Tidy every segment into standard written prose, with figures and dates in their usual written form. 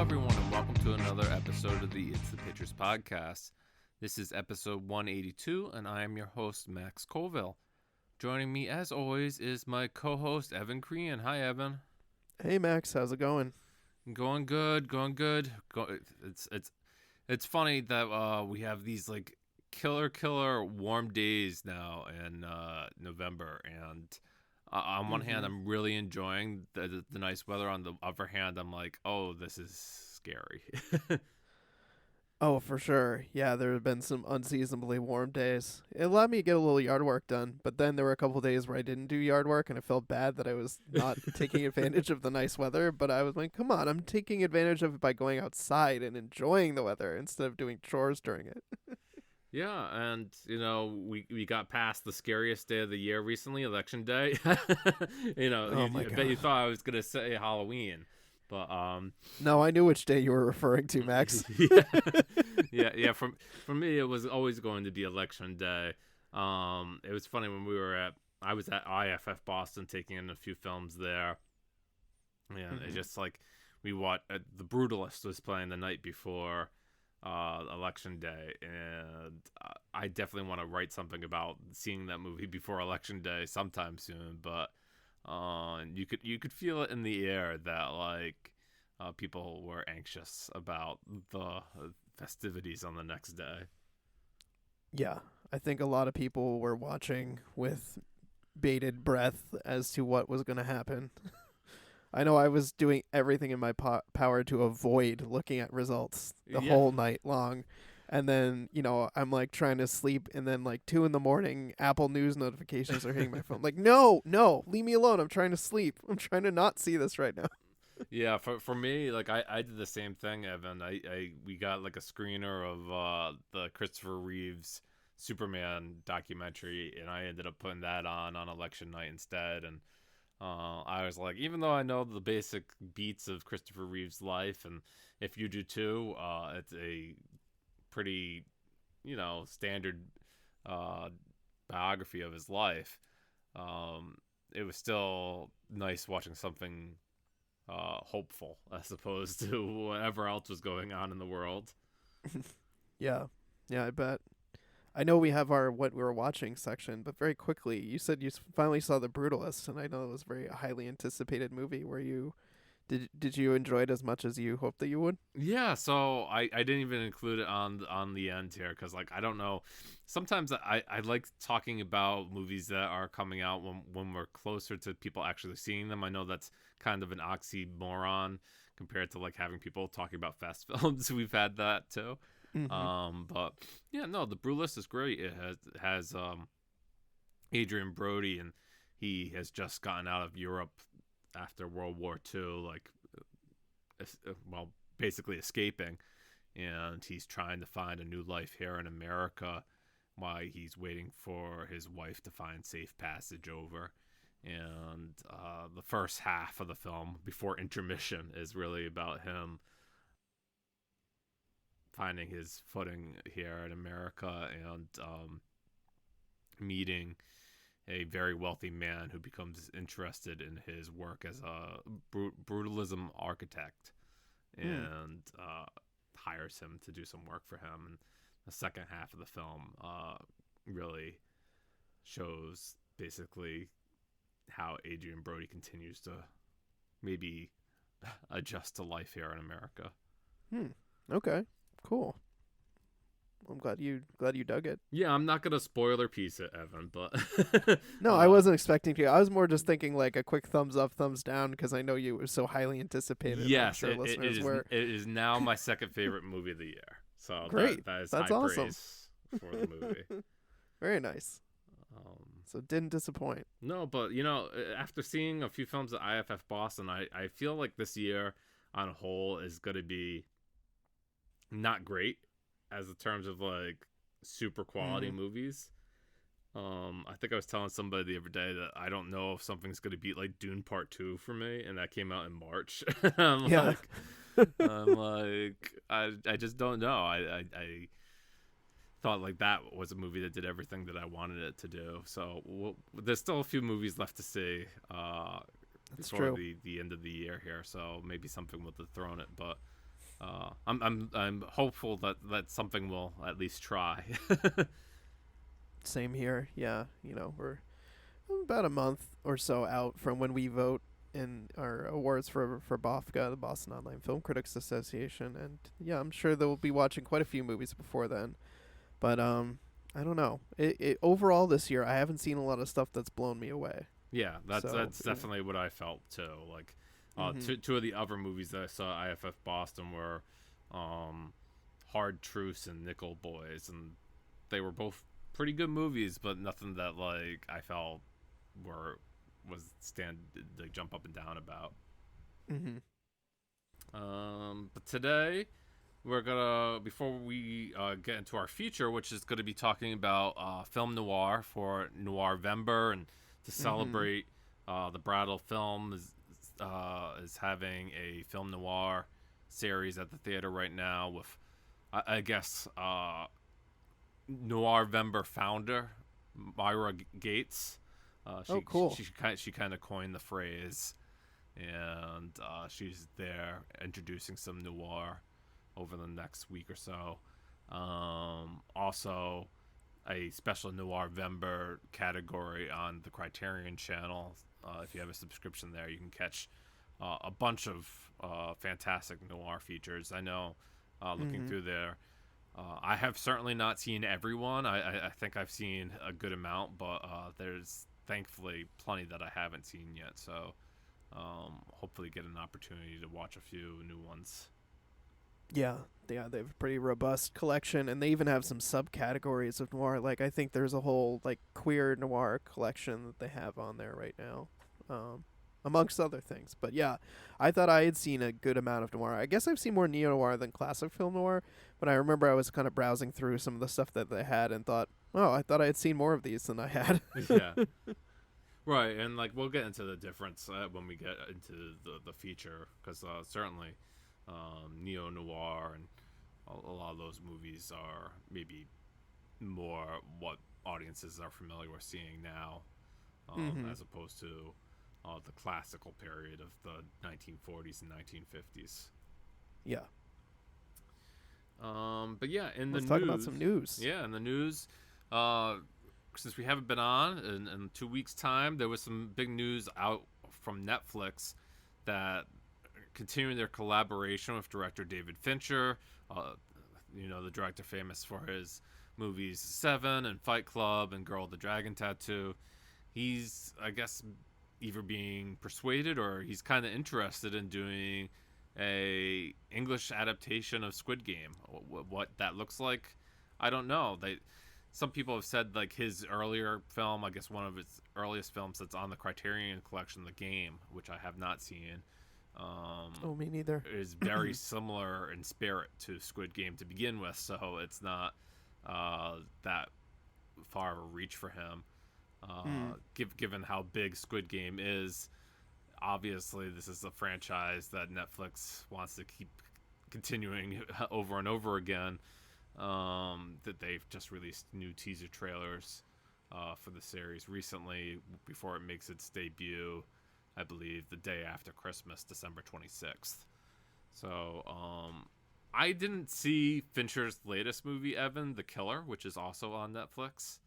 everyone, and welcome to another episode of the It's the Pictures podcast. This is episode 182, and I am your host, Max Colville. Joining me, as always, is my co-host, Evan Crean. Hi, Evan. Hey, Max. How's it going? Going good. It's funny that we have these like killer warm days now in November, and on one hand, I'm really enjoying the nice weather. On the other hand, I'm like, oh, this is scary. Oh, for sure. Yeah, there have been some unseasonably warm days. It allowed me to get a little yard work done, but then there were a couple days where I didn't do yard work, and I felt bad that I was not taking advantage of the nice weather. But I was like, come on, I'm taking advantage of it by going outside and enjoying the weather instead of doing chores during it. Yeah, and we got past the scariest day of the year recently, Election Day. Oh my I bet you thought I was gonna say Halloween, but No, I knew which day you were referring to, Max. yeah. For me, it was always going to be Election Day. It was funny when I was at IFF Boston taking in a few films there, and it just like The Brutalist was playing the night before Election Day, and I definitely want to write something about seeing that movie before Election Day sometime soon. But you could feel it in the air that like people were anxious about the festivities on the next day. Yeah, I think a lot of people were watching with bated breath as to what was going to happen. I know I was doing everything in my power to avoid looking at results the whole night long. And then, I'm like trying to sleep, and then like 2 a.m, Apple News notifications are hitting my phone. Like, no, leave me alone. I'm trying to sleep. I'm trying to not see this right now. Yeah, for me, like I did the same thing, Evan. We got like a screener of the Christopher Reeves Superman documentary, and I ended up putting that on election night instead. And I was like, even though I know the basic beats of Christopher Reeve's life, and if you do too, it's a pretty, standard biography of his life. It was still nice watching something hopeful as opposed to whatever else was going on in the world. Yeah, I bet. I know we have our what we were watching section, but very quickly, you said you finally saw The Brutalist, and I know it was a very highly anticipated movie. Did you enjoy it as much as you hoped that you would? Yeah, so I didn't even include it on the end here because like I don't know. Sometimes I like talking about movies that are coming out when we're closer to people actually seeing them. I know that's kind of an oxymoron compared to like having people talking about fast films. We've had that too. But yeah, no, The Brutalist is great. It has Adrian Brody, and he has just gotten out of Europe after World War II, like, well, basically escaping, and he's trying to find a new life here in America while he's waiting for his wife to find safe passage over. And the first half of the film, before intermission, is really about him finding his footing here in America and meeting a very wealthy man who becomes interested in his work as a brutalism architect and hires him to do some work for him. And the second half of the film really shows basically how Adrian Brody continues to maybe adjust to life here in America. Okay. Cool. I'm glad you dug it. Yeah, I'm not gonna spoiler piece it, Evan, but no, I wasn't expecting to. I was more just thinking like a quick thumbs up, thumbs down, because I know you were so highly anticipated. Yes, it is now my second favorite movie of the year. So great, that's high awesome. Praise for the movie. Very nice. So it didn't disappoint. No, but after seeing a few films at IFF Boston, I feel like this year on a whole is going to be not great as in terms of like super quality movies. I think I was telling somebody the other day that I don't know if something's going to beat like Dune Part 2 for me, and that came out in March. I'm like, I just don't know. I thought like that was a movie that did everything that I wanted it to do. So there's still a few movies left to see before the end of the year here. So maybe something will dethrone it. But I'm hopeful that something will at least try. Same here. Yeah, we're about a month or so out from when we vote in our awards for BOFCA, the Boston Online Film Critics Association, and yeah, I'm sure they'll be watching quite a few movies before then. But I don't know. Overall this year, I haven't seen a lot of stuff that's blown me away. Yeah, So, that's definitely what I felt too. Like, mm-hmm. two of the other movies that I saw at IFF Boston were, um, Hard Truce and Nickel Boys, and they were both pretty good movies, but nothing that like I felt were was stand like jump up and down about. Mm-hmm. But today we're gonna before we get into our future, which is going to be talking about film noir for Noirvember, and to Mm-hmm. celebrate the Brattle Film is having a film noir series at the theater right now with I guess Noirvember founder Myra Gates. Oh, cool. She kind of coined the phrase, and she's there introducing some noir over the next week or so. Also, a special Noirvember category on the Criterion Channel. If you have a subscription there, you can catch a bunch of fantastic noir features. I know, looking Mm-hmm. through there, I have certainly not seen everyone. I think I've seen a good amount, but there's thankfully plenty that I haven't seen yet. So hopefully get an opportunity to watch a few new ones. Yeah, they have a pretty robust collection, and they even have some subcategories of noir. Like I think there's a whole like queer noir collection that they have on there right now, um, amongst other things. But yeah, I thought I had seen a good amount of noir. I guess I've seen more neo noir than classic film noir, but I remember I was kind of browsing through some of the stuff that they had and thought, oh, I thought I had seen more of these than I had. Yeah, right. And like we'll get into the difference when we get into the feature, because certainly neo noir and a lot of those movies are maybe more what audiences are familiar with seeing now, Mm-hmm. as opposed to the classical period of the 1940s and 1950s. Yeah. But yeah, in the Let's talk about news, some news. yeah, in the news, uh, since we haven't been on in 2 weeks' time, there was some big news out from Netflix that continuing their collaboration with director David Fincher. Uh, the director famous for his movies Seven and Fight Club and Girl with the Dragon Tattoo. He's, I guess, either being persuaded or he's kind of interested in doing a English adaptation of Squid Game. What that looks like, I don't know. Some people have said like his earlier film, I guess one of his earliest films that's on the Criterion Collection, The Game, which I have not seen, Oh, me neither. is very similar in spirit to Squid Game to begin with. So it's not that far of a reach for him. Mm. Given how big Squid Game is, obviously this is a franchise that Netflix wants to keep continuing over and over again. That they've just released new teaser trailers for the series recently before it makes its debut, I believe, the day after Christmas, December 26th. So, I didn't see Fincher's latest movie, Evan, The Killer, which is also on Netflix.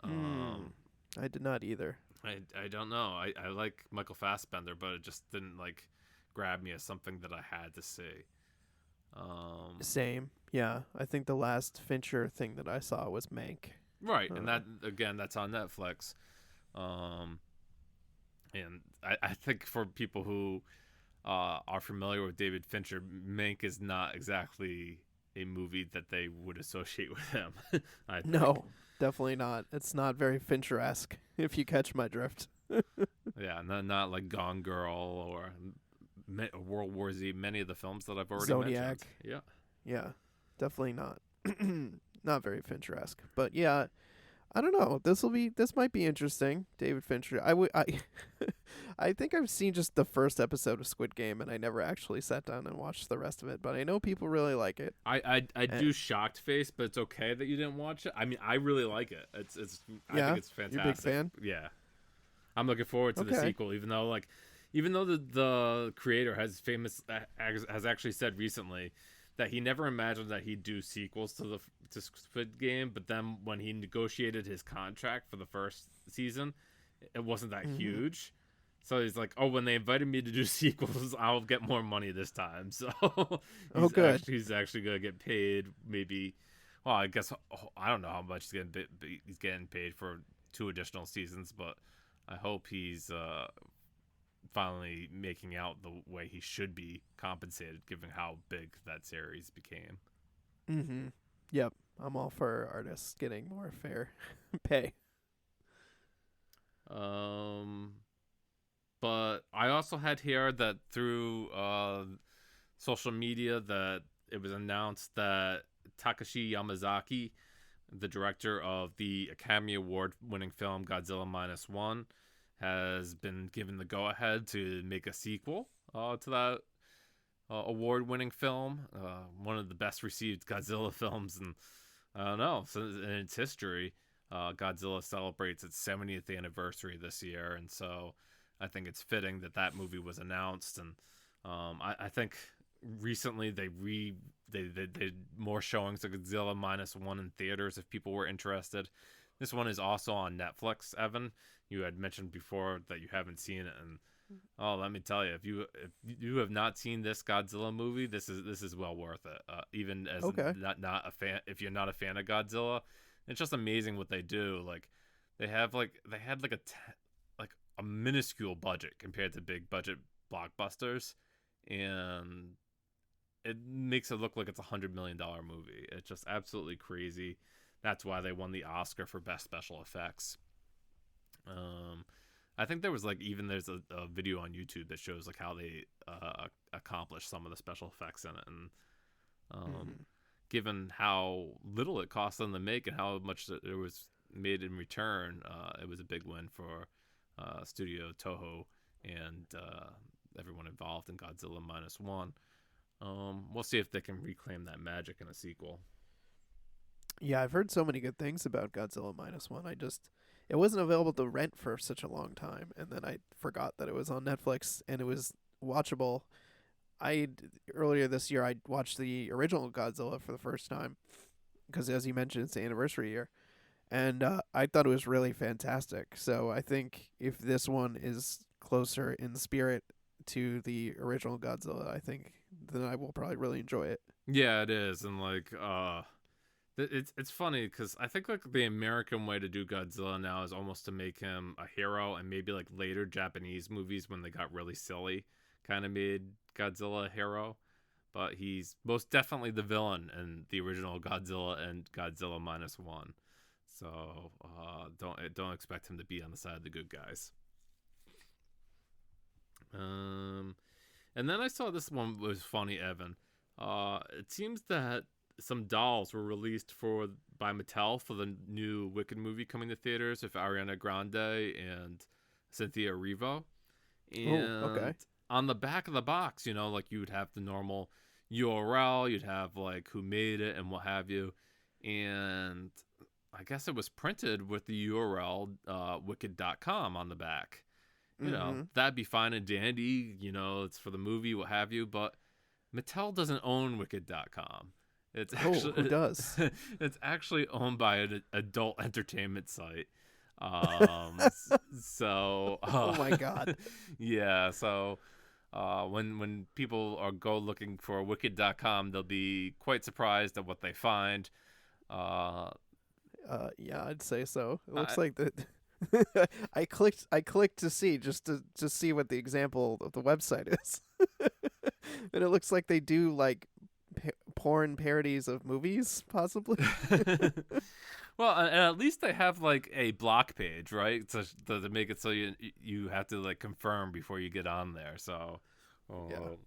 Mm. Um, I did not either. I don't know. I like Michael Fassbender, but it just didn't like grab me as something that I had to see. Um, Same. Yeah, I think the last Fincher thing that I saw was Mank. right, and Uh, that again, that's on Netflix. Um, and I think for people who are familiar with David Fincher, Mank is not exactly a movie that they would associate with him. I think. no, definitely not. It's not very Fincher-esque, if you catch my drift. Yeah, not like Gone Girl or World War Z. Many of the films that I've already mentioned. Zodiac. Yeah. Yeah, definitely not. Not very Fincher-esque. But yeah, I don't know. This might be interesting. David Fincher. I think I've seen just the first episode of Squid Game, and I never actually sat down and watched the rest of it. But I know people really like it. I And do shocked face, but it's okay that you didn't watch it. I mean, I really like it. It's I think yeah, it's you're a big fantastic. fan. Yeah, I'm looking forward to the Okay. sequel, even though like even though the creator has actually said recently that he never imagined that he'd do sequels to Squid Game, but then when he negotiated his contract for the first season, it wasn't that Mm-hmm. huge. So he's like, "Oh, when they invited me to do sequels, I'll get more money this time." So Oh, good. he's actually gonna get paid. Maybe, well, I guess I don't know how much he's getting paid for 2 additional seasons, but I hope he's finally making out the way he should be compensated, given how big that series became. Mm-hmm. Yep. I'm all for artists getting more fair pay. Um, but I also had here that through social media that it was announced that Takashi Yamazaki, the director of the Academy Award winning film Godzilla Minus One, has been given the go ahead to make a sequel to that award winning film. One of the best received Godzilla films in, I don't know, in its history. Godzilla celebrates its 70th anniversary this year, and so I think it's fitting that that movie was announced. And I think recently they did more showings of Godzilla Minus One in theaters if people were interested. This one is also on Netflix. Evan, you had mentioned before that you haven't seen it, and oh, let me tell you, if you have not seen this Godzilla movie, this is well worth it. Even as Okay. not a fan, if you're not a fan of Godzilla, it's just amazing what they do. Like they had like a minuscule budget compared to big budget blockbusters, and it makes it look like it's $100 million movie. It's just absolutely crazy. That's why they won the Oscar for best special effects. Um, I think there was like even there's a video on YouTube that shows like how they accomplish some of the special effects in it, and um, Mm-hmm. given how little it cost them to make and how much it was made in return, it was a big win for Studio Toho and everyone involved in Godzilla Minus One. We'll see if they can reclaim that magic in a sequel. Yeah, I've heard so many good things about Godzilla Minus One. It wasn't available to rent for such a long time, and then I forgot that it was on Netflix and it was watchable. I Earlier this year I watched the original Godzilla for the first time because, as you mentioned, it's the anniversary year, and I thought it was really fantastic. So I think if this one is closer in spirit to the original Godzilla, I think then I will probably really enjoy it. Yeah, it is, and like it's funny because I think like the American way to do Godzilla now is almost to make him a hero, and maybe like later Japanese movies when they got really silly kind of made Godzilla a hero. But he's most definitely the villain in the original Godzilla and Godzilla Minus One. So don't expect him to be on the side of the good guys. Um, and then I saw this one was funny, Evan. It seems that some dolls were released for by Mattel for the new Wicked movie coming to theaters with Ariana Grande and Cynthia Erivo. Oh, And okay. on the back of the box, you know, like you would have the normal URL, you'd have like who made it and what have you. And I guess it was printed with the URL wicked.com on the back. You know, Mm-hmm. that'd be fine and dandy, you know, it's for the movie, what have you, but Mattel doesn't own wicked.com. It's Oh, who actually does? it's actually owned by an adult entertainment site. So Oh my God. yeah, so when people are go looking for wicked.com, they'll be quite surprised at what they find. Uh Yeah, I'd say so. It looks I, like that. I clicked to see just to see what the example of the website is, and it looks like they do like porn parodies of movies, possibly. well, and at least they have like a block page, right? To make it so you have to like confirm before you get on there. So, Yeah. oh,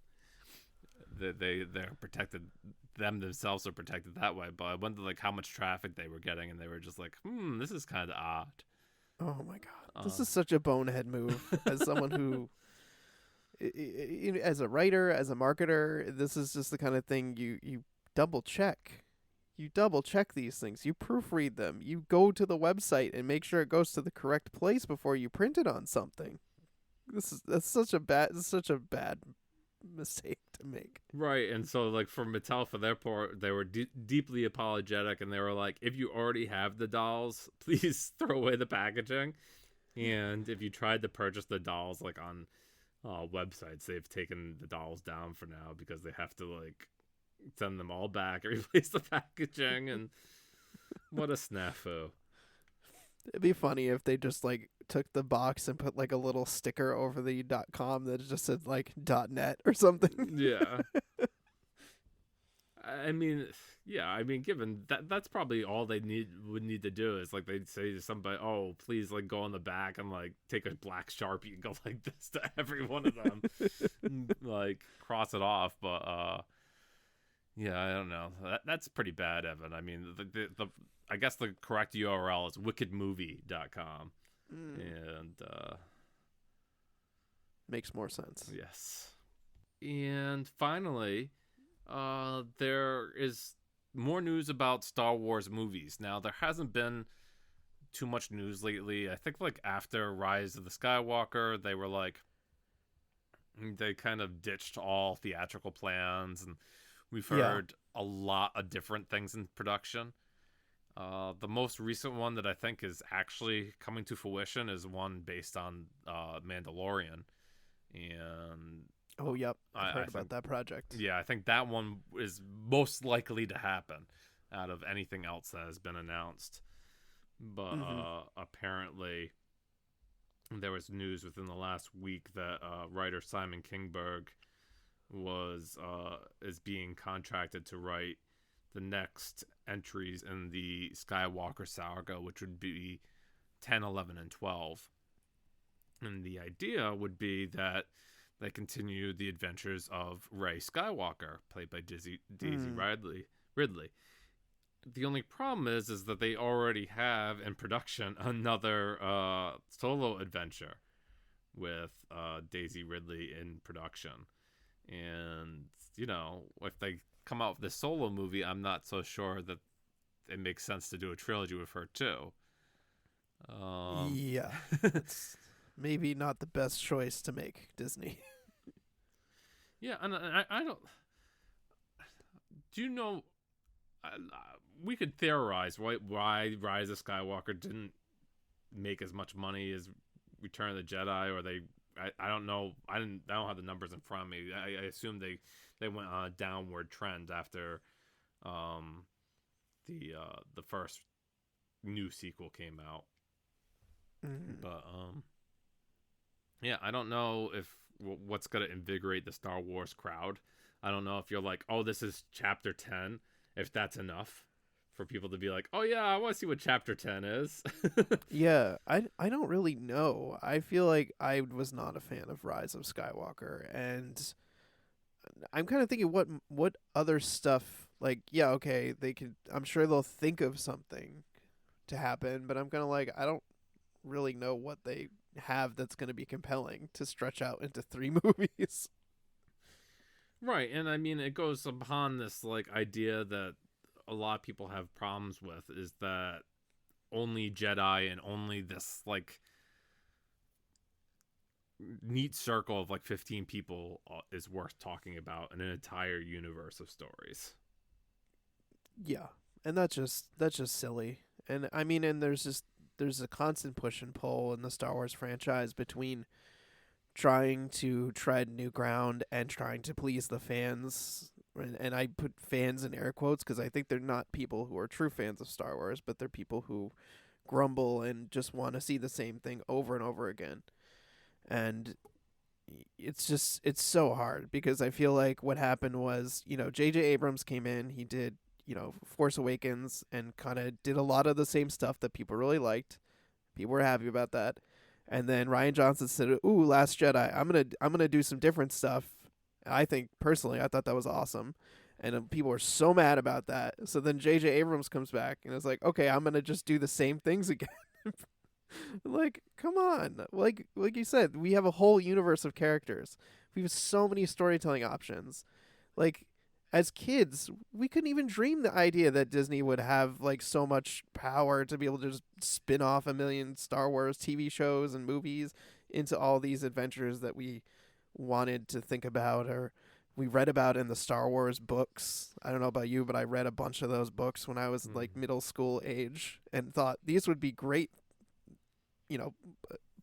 they're protected. Them themselves are protected that way. But I wonder like how much traffic they were getting, and they were just like, this is kind of odd. Oh my God, this Uh, is such a bonehead move. As someone who, as a writer, as a marketer, this is just the kind of thing you double check. You double check these things. You proofread them. You go to the website and make sure it goes to the correct place before you print it on something. That's such a bad mistake to make. Right, and so like for Mattel, for their part, they were deeply apologetic, and they were like, if you already have the dolls, please throw away the packaging. And if you tried to purchase the dolls like on websites, they've taken the dolls down for now because they have to like send them all back and replace the packaging. And what a snafu! It'd be funny if they just like took the box and put like a little sticker over the .com that just said like .net or something. Yeah. I mean, yeah. I mean, given that's probably all they would need to do is like they'd say to somebody, "Oh, please, like go on the back and like take a black Sharpie and go like this to every one of them, like cross it off." But yeah, I don't know. That's pretty bad, Evan. I mean, the I guess the correct URL is wickedmovie.com. And makes more sense. Yes. And finally, there is more news about Star Wars movies. Now, there hasn't been too much news lately. I think like after Rise of the Skywalker, they were like they kind of ditched all theatrical plans, and we've heard a lot of different things in production. The most recent one that I think is actually coming to fruition is one based on Mandalorian. And oh, yep, I've heard about that project. Yeah, I think that one is most likely to happen out of anything else that has been announced. But apparently there was news within the last week that writer Simon Kinberg is being contracted to write the next entries in the Skywalker saga, which would be 10, 11, and 12. And the idea would be that they continue the adventures of Rey Skywalker, played by Daisy Ridley. The only problem is that they already have in production another solo adventure with Daisy Ridley in production. And, you know, if they come out with this solo movie, I'm not so sure that it makes sense to do a trilogy with her too. Yeah, it's maybe not the best choice to make, Disney. Yeah, and I don't. Do you know? We could theorize why Rise of Skywalker didn't make as much money as Return of the Jedi, or they. I don't know. I don't have the numbers in front of me. I assume they went on a downward trend after the first new sequel came out. But yeah, I don't know if what's going to invigorate the Star Wars crowd. I don't know if you're like, oh, this is chapter 10, if that's enough for people to be like, oh yeah, I want to see what chapter 10 is. Yeah, I don't really know. I feel like I was not a fan of Rise of Skywalker, and I'm kind of thinking what other stuff, like, yeah, okay, I'm sure they'll think of something to happen, but I'm kind of like, I don't really know what they have that's going to be compelling to stretch out into 3 movies. Right, and I mean, it goes upon this like idea that a lot of people have problems with, is that only Jedi and only this like neat circle of like 15 people is worth talking about in an entire universe of stories. Yeah, and that's just silly. And I mean, and there's a constant push and pull in the Star Wars franchise between trying to tread new ground and trying to please the fans. And I put fans in air quotes because I think they're not people who are true fans of Star Wars, but they're people who grumble and just want to see the same thing over and over again. And it's so hard because I feel like what happened was, you know, J.J. Abrams came in, he did, you know, Force Awakens and kind of did a lot of the same stuff that people really liked. People were happy about that. And then Rian Johnson said, "Ooh, Last Jedi. I'm going to do some different stuff." I think personally, I thought that was awesome. And people were so mad about that. So then J.J. Abrams comes back and is like, "Okay, I'm going to just do the same things again." Like, come on. Like you said, we have a whole universe of characters. We have so many storytelling options. Like, as kids, we couldn't even dream the idea that Disney would have like so much power to be able to just spin off a million Star Wars TV shows and movies. into all these adventures that we wanted to think about, or we read about in the Star Wars books. I don't know about you, but I read a bunch of those books when I was like middle school age and thought these would be great, you know,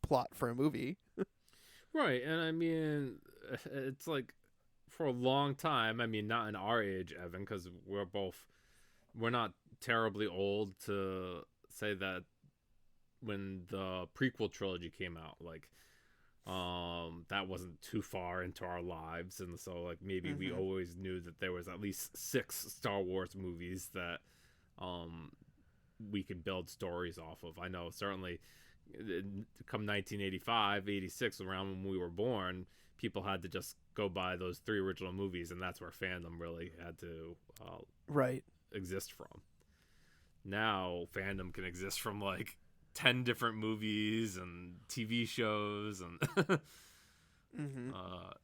plot for a movie. Right, and I mean, it's like for a long time. I mean, not in our age, Evan, because we're not terribly old to say that when the prequel trilogy came out, like that wasn't too far into our lives, and so like maybe we always knew that there was at least 6 Star Wars movies that we could build stories off of. I know certainly come 1985, 86, around when we were born, people had to just go by those 3 original movies, and that's where fandom really had to right exist from. Now fandom can exist from like 10 different movies and TV shows, and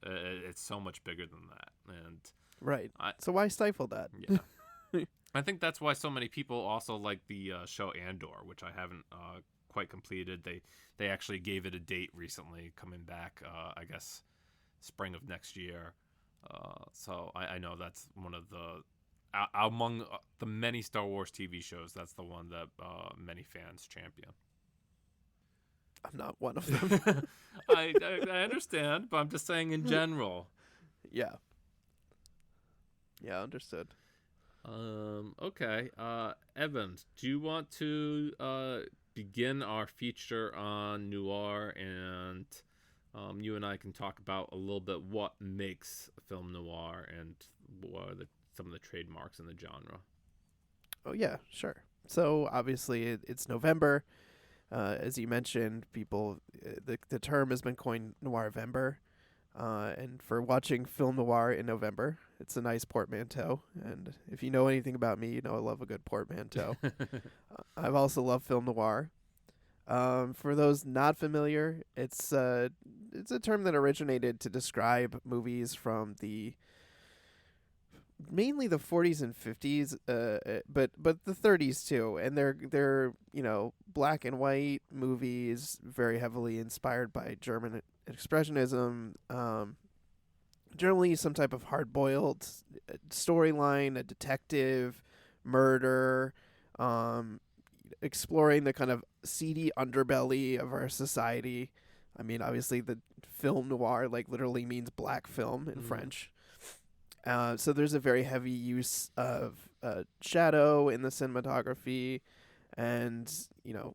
it's so much bigger than that. And right, so why stifle that? Yeah. I think that's why so many people also like the show Andor, which I haven't quite completed. They actually gave it a date recently, coming back, I guess spring of next year. So I know that's one of the among the many Star Wars TV shows, that's the one that many fans champion. I'm not one of them. I understand, but I'm just saying in general. Yeah, understood. Okay. Evans, do you want to begin our feature on noir, and you and I can talk about a little bit what makes a film noir and what are some of the trademarks in the genre? Oh yeah, sure. So obviously it's November. As you mentioned, the term has been coined Noirvember. And for watching film noir in November, it's a nice portmanteau. And if you know anything about me, you know I love a good portmanteau. I've also loved film noir. For those not familiar, it's a term that originated to describe movies from mainly the 40s and 50s, but the 30s too. And they're black and white movies, very heavily inspired by German expressionism. Generally some type of hard-boiled storyline, a detective, murder, exploring the kind of seedy underbelly of our society. I mean, obviously the film noir like literally means black film in French. So there's a very heavy use of shadow in the cinematography, and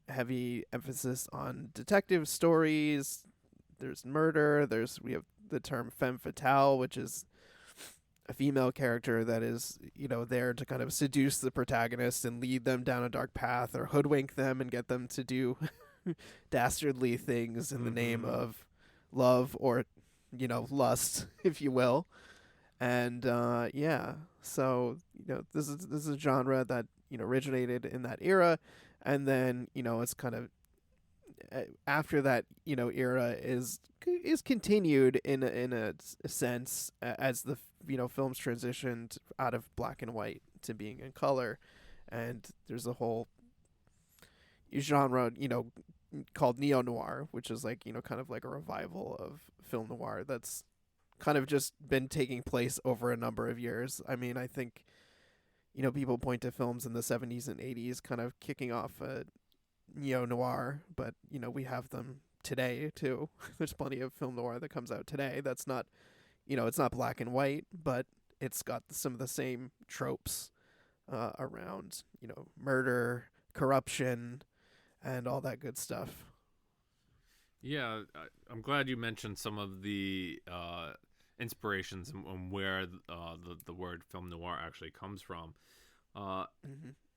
heavy emphasis on detective stories. There's murder. We have the term femme fatale, which is a female character that is there to kind of seduce the protagonist and lead them down a dark path, or hoodwink them and get them to do dastardly things in the name of love, or lust, if you will. And so this is a genre that originated in that era, and then it's kind of after that era is continued in a sense, as the films transitioned out of black and white to being in color, and there's a whole genre called neo noir, which is like kind of like a revival of film noir that's kind of just been taking place over a number of years. I mean, I think people point to films in the 70s and 80s kind of kicking off a neo noir, but we have them today too. There's plenty of film noir that comes out today that's not it's not black and white, but it's got some of the same tropes around murder, corruption, and all that good stuff. Yeah, I'm glad you mentioned some of the inspirations and where the word film noir actually comes from.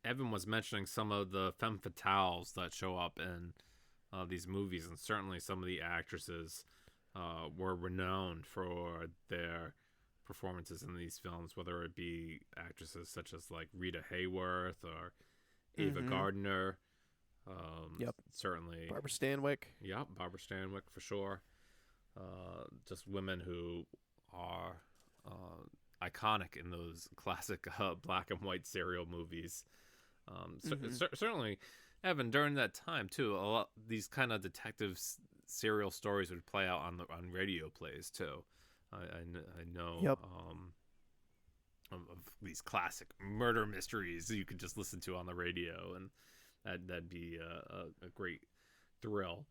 Evan was mentioning some of the femme fatales that show up in these movies, and certainly some of the actresses were renowned for their performances in these films, whether it be actresses such as like Rita Hayworth or Ava Gardner. Certainly Barbara Stanwyck. Yeah, Barbara Stanwyck for sure. Just women who are iconic in those classic black and white serial movies. Certainly, Evan, during that time too, these kind of detectives serial stories would play out on radio plays too. I know Yep. of these classic murder mysteries that you could just listen to on the radio, and that'd be a great thrill.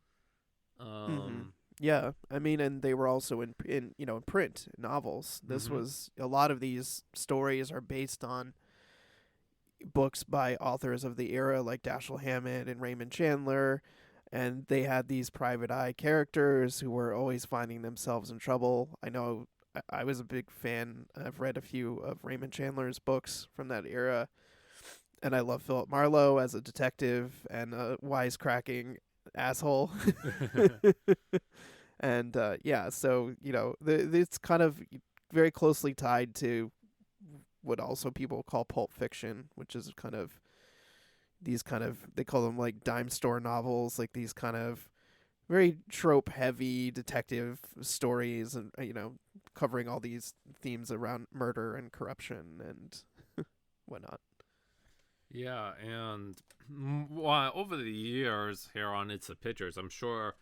Mhm. Um, Yeah, I mean, and they were also in print novels. This mm-hmm. was a lot of these stories are based on books by authors of the era like Dashiell Hammett and Raymond Chandler, and they had these private eye characters who were always finding themselves in trouble. I know I was a big fan. I've read a few of Raymond Chandler's books from that era, and I love Philip Marlowe as a detective and a wisecracking asshole. And yeah, so it's kind of very closely tied to what also people call pulp fiction, which is kind of these kind of, they call them like dime store novels, like these kind of very trope heavy detective stories, and covering all these themes around murder and corruption and whatnot. Yeah, and over the years here on It's the Pictures, I'm sure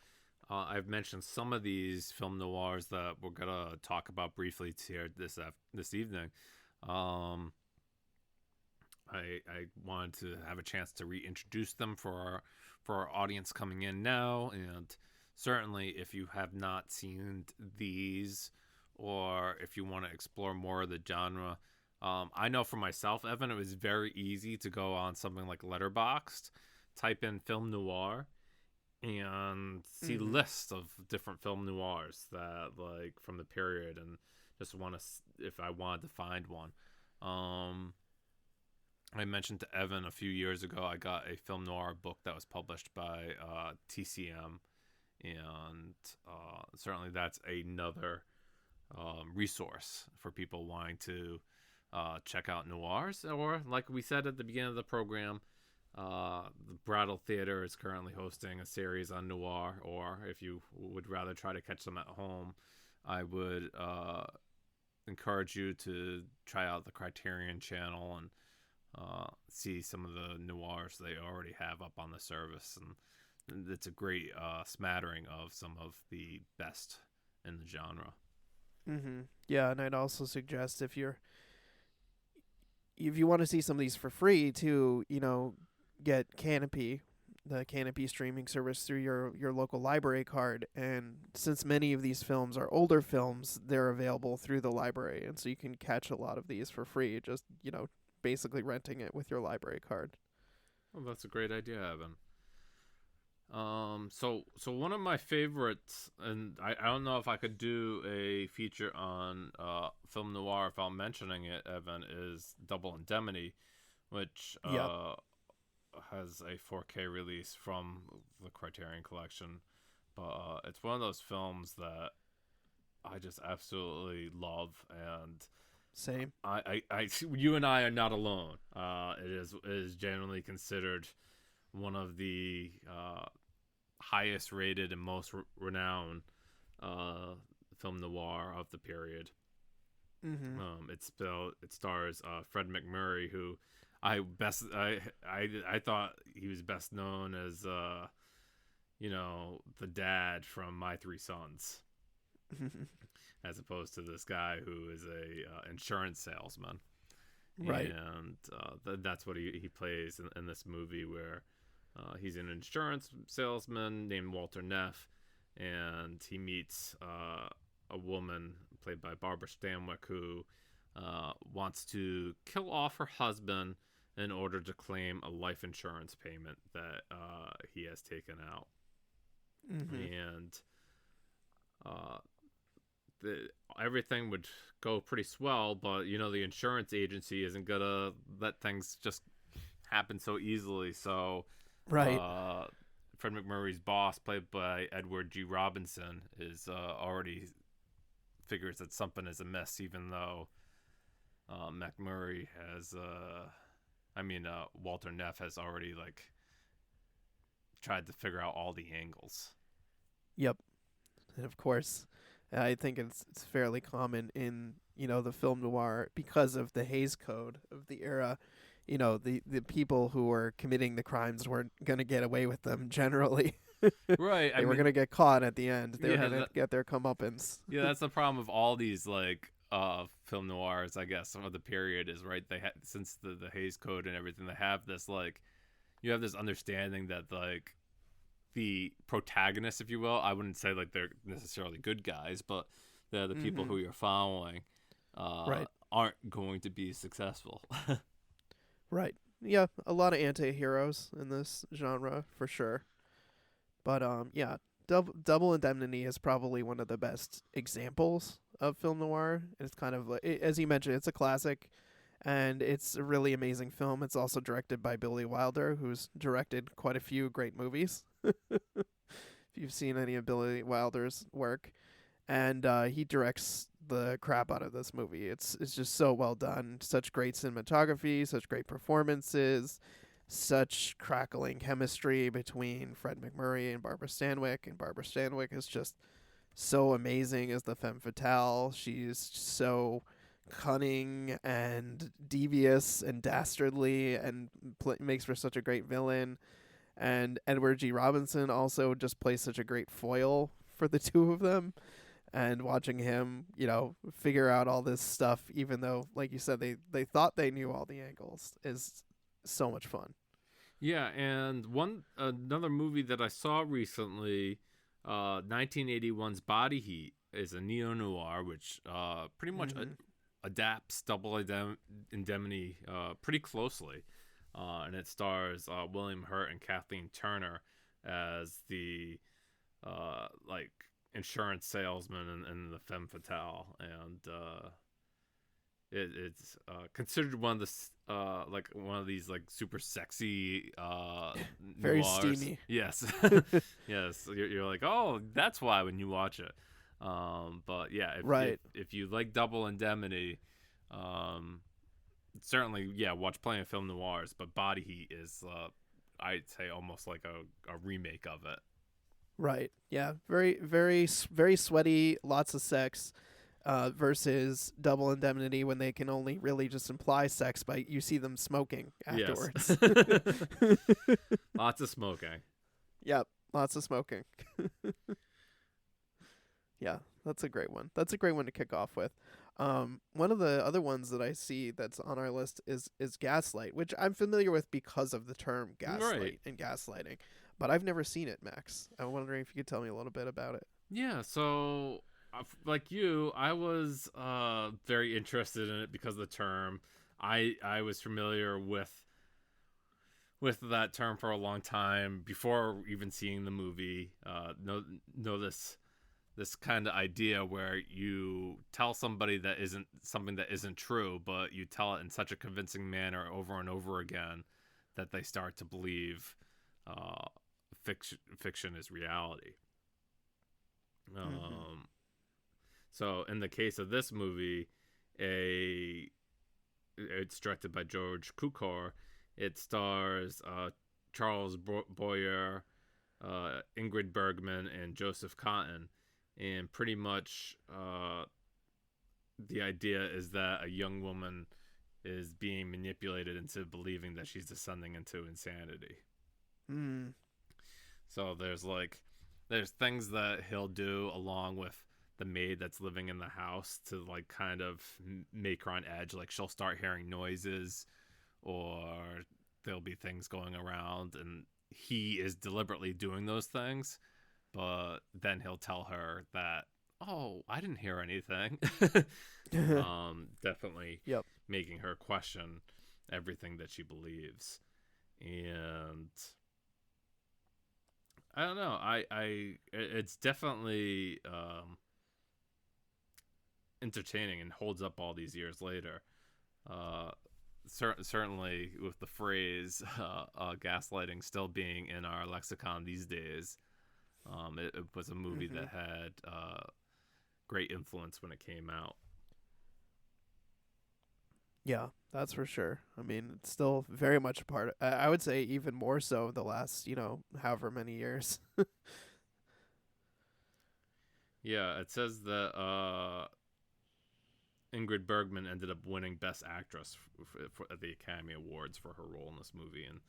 I've mentioned some of these film noirs that we're gonna talk about briefly here this evening. Um, I wanted to have a chance to reintroduce them for our audience coming in now, and certainly if you have not seen these, or if you want to explore more of the genre, I know for myself, Evan, it was very easy to go on something like Letterboxd, type in film noir, and see Mm-hmm. lists of different film noirs that like from the period, and just want to, if I wanted to find one. Um, I mentioned to Evan a few years ago I got a film noir book that was published by TCM, and certainly that's another resource for people wanting to check out noirs. Or, like we said at the beginning of the program, the Brattle Theater is currently hosting a series on noir. Or if you would rather try to catch them at home, I would encourage you to try out the Criterion Channel and see some of the noirs they already have up on the service. And it's a great smattering of some of the best in the genre. Mm-hmm. Yeah, and I'd also suggest if you want to see some of these for free too, get Kanopy, the Kanopy streaming service through your local library card. And since many of these films are older films, they're available through the library, and so you can catch a lot of these for free. Just basically renting it with your library card. Well, that's a great idea, Evan. So one of my favorites, and I don't know if I could do a feature on film noir without mentioning it, Evan, is Double Indemnity, which Yep. has a 4K release from the Criterion Collection. But it's one of those films that I just absolutely love, and Same. you and I are not alone. It is generally considered one of the highest rated and most renowned uh, film noir of the period. Mm-hmm. It stars Fred McMurray, who I thought he was best known as the dad from My Three Sons, as opposed to this guy who is a insurance salesman. Right. And that's what he plays in this movie, where he's an insurance salesman named Walter Neff, and he meets a woman played by Barbara Stanwyck who wants to kill off her husband in order to claim a life insurance payment that he has taken out. Mm-hmm. And uh, everything would go pretty swell, but the insurance agency isn't gonna let things just happen so easily. So Right. uh, Fred McMurray's boss, played by Edward G. Robinson, is already figures that something is amiss, even though McMurray has, Walter Neff has already tried to figure out all the angles. Yep. And of course, I think it's fairly common in the film noir because of the Hays Code of the era. The people who were committing the crimes weren't gonna get away with them generally. Right. I They were mean, gonna get caught at the end. They were yeah, gonna get their comeuppance. yeah, that's the problem of all these like film noirs, I guess. Some of the period is right. They since the Hays Code and everything, they have this like you have this understanding that like the protagonists, if you will, I wouldn't say like they're necessarily good guys, but they're the people Mm-hmm. who you're following Right. aren't going to be successful. Right. Yeah, a lot of anti-heroes in this genre for sure. But yeah, Double Indemnity is probably one of the best examples of film noir. It's kind of like, as you mentioned, it's a classic, and it's a really amazing film. It's also directed by Billy Wilder, who's directed quite a few great movies. If you've seen any of Billy Wilder's work, and he directs the crap out of this movie. It's just so well done. Such great cinematography, such great performances, such crackling chemistry between Fred McMurray and Barbara Stanwyck. And Barbara Stanwyck is just so amazing as the femme fatale. She's so cunning and devious and dastardly, and makes for such a great villain. And Edward G. Robinson also just plays such a great foil for the two of them. And watching him, figure out all this stuff, even though, like you said, they thought they knew all the angles, is so much fun. Yeah, and another movie that I saw recently, 1981's Body Heat, is a neo noir which pretty much Mm-hmm. adapts Double Indemnity pretty closely, and it stars William Hurt and Kathleen Turner as the like insurance salesman and the femme fatale, and it's considered one of the like one of these like super sexy Very noirs. steamy. Yes, yes. You're like, oh, that's why when you watch it. But yeah, Right. if you like Double Indemnity, um, certainly yeah, watch plenty of film noirs. But Body Heat is I'd say almost like a remake of it. Right. Yeah. Very, very, very sweaty. Lots of sex. Versus Double Indemnity, when they can only really just imply sex by you see them smoking Yes. afterwards. Lots of smoking. Yep. Lots of smoking. Yeah, that's a great one. That's a great one to kick off with. One of the other ones that I see that's on our list is Gaslight, which I'm familiar with because of the term Right. gaslight and gaslighting, but I've never seen it, Max. I'm wondering if you could tell me a little bit about it. Yeah, so like you, I was very interested in it because of the term. I was familiar with that term for a long time before even seeing the movie. Know this kind of idea where you tell somebody that isn't something that isn't true, but you tell it in such a convincing manner over and over again that they start to believe uh, fiction is reality. Mm-hmm. Um, so in the case of this movie, a it's directed by George Cukor. It stars Charles Boyer, Ingrid Bergman, and Joseph Cotton. And pretty much the idea is that a young woman is being manipulated into believing that she's descending into insanity. Mm. So there's things that he'll do along with the maid that's living in the house to like kind of make her on edge. Like she'll start hearing noises, or there'll be things going around, and he is deliberately doing those things. But then he'll tell her that, oh, I didn't hear anything. Definitely Yep. making her question everything that she believes. And I don't know. It's definitely entertaining and holds up all these years later. Uh, certainly with the phrase gaslighting still being in our lexicon these days, it was a movie Mm-hmm. that had great influence when it came out. Yeah, that's for sure. I mean, it's still very much a part. I would say even more so the last, however many years. Yeah, it says that Ingrid Bergman ended up winning Best Actress at the Academy Awards for her role in this movie, and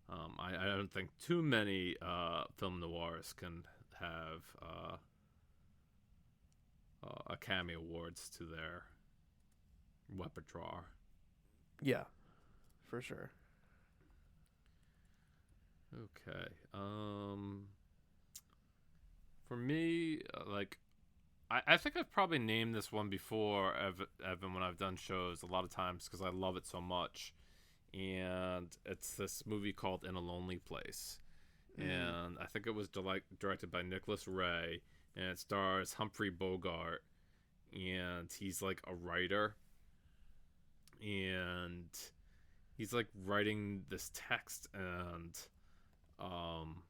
I don't think too many film noirs can have Academy Awards to their repertoire. Yeah, for sure. Okay. For me, like I think I've probably named this one before, Evan, when I've done shows a lot of times because I love it so much. And it's this movie called In a Lonely Place. And I think it was directed by Nicholas Ray, and it stars Humphrey Bogart, and he's like a writer, and he's like writing this text, and um,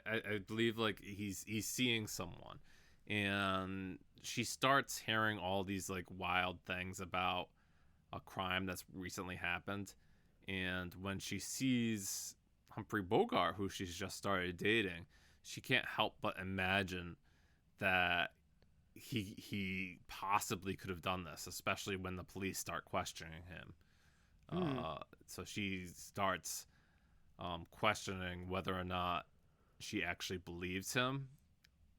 I believe like he's seeing someone, and she starts hearing all these like wild things about a crime that's recently happened, and when she sees Humphrey Bogart, who she's just started dating, she can't help but imagine that he possibly could have done this, especially when the police start questioning him. So she starts questioning whether or not she actually believes him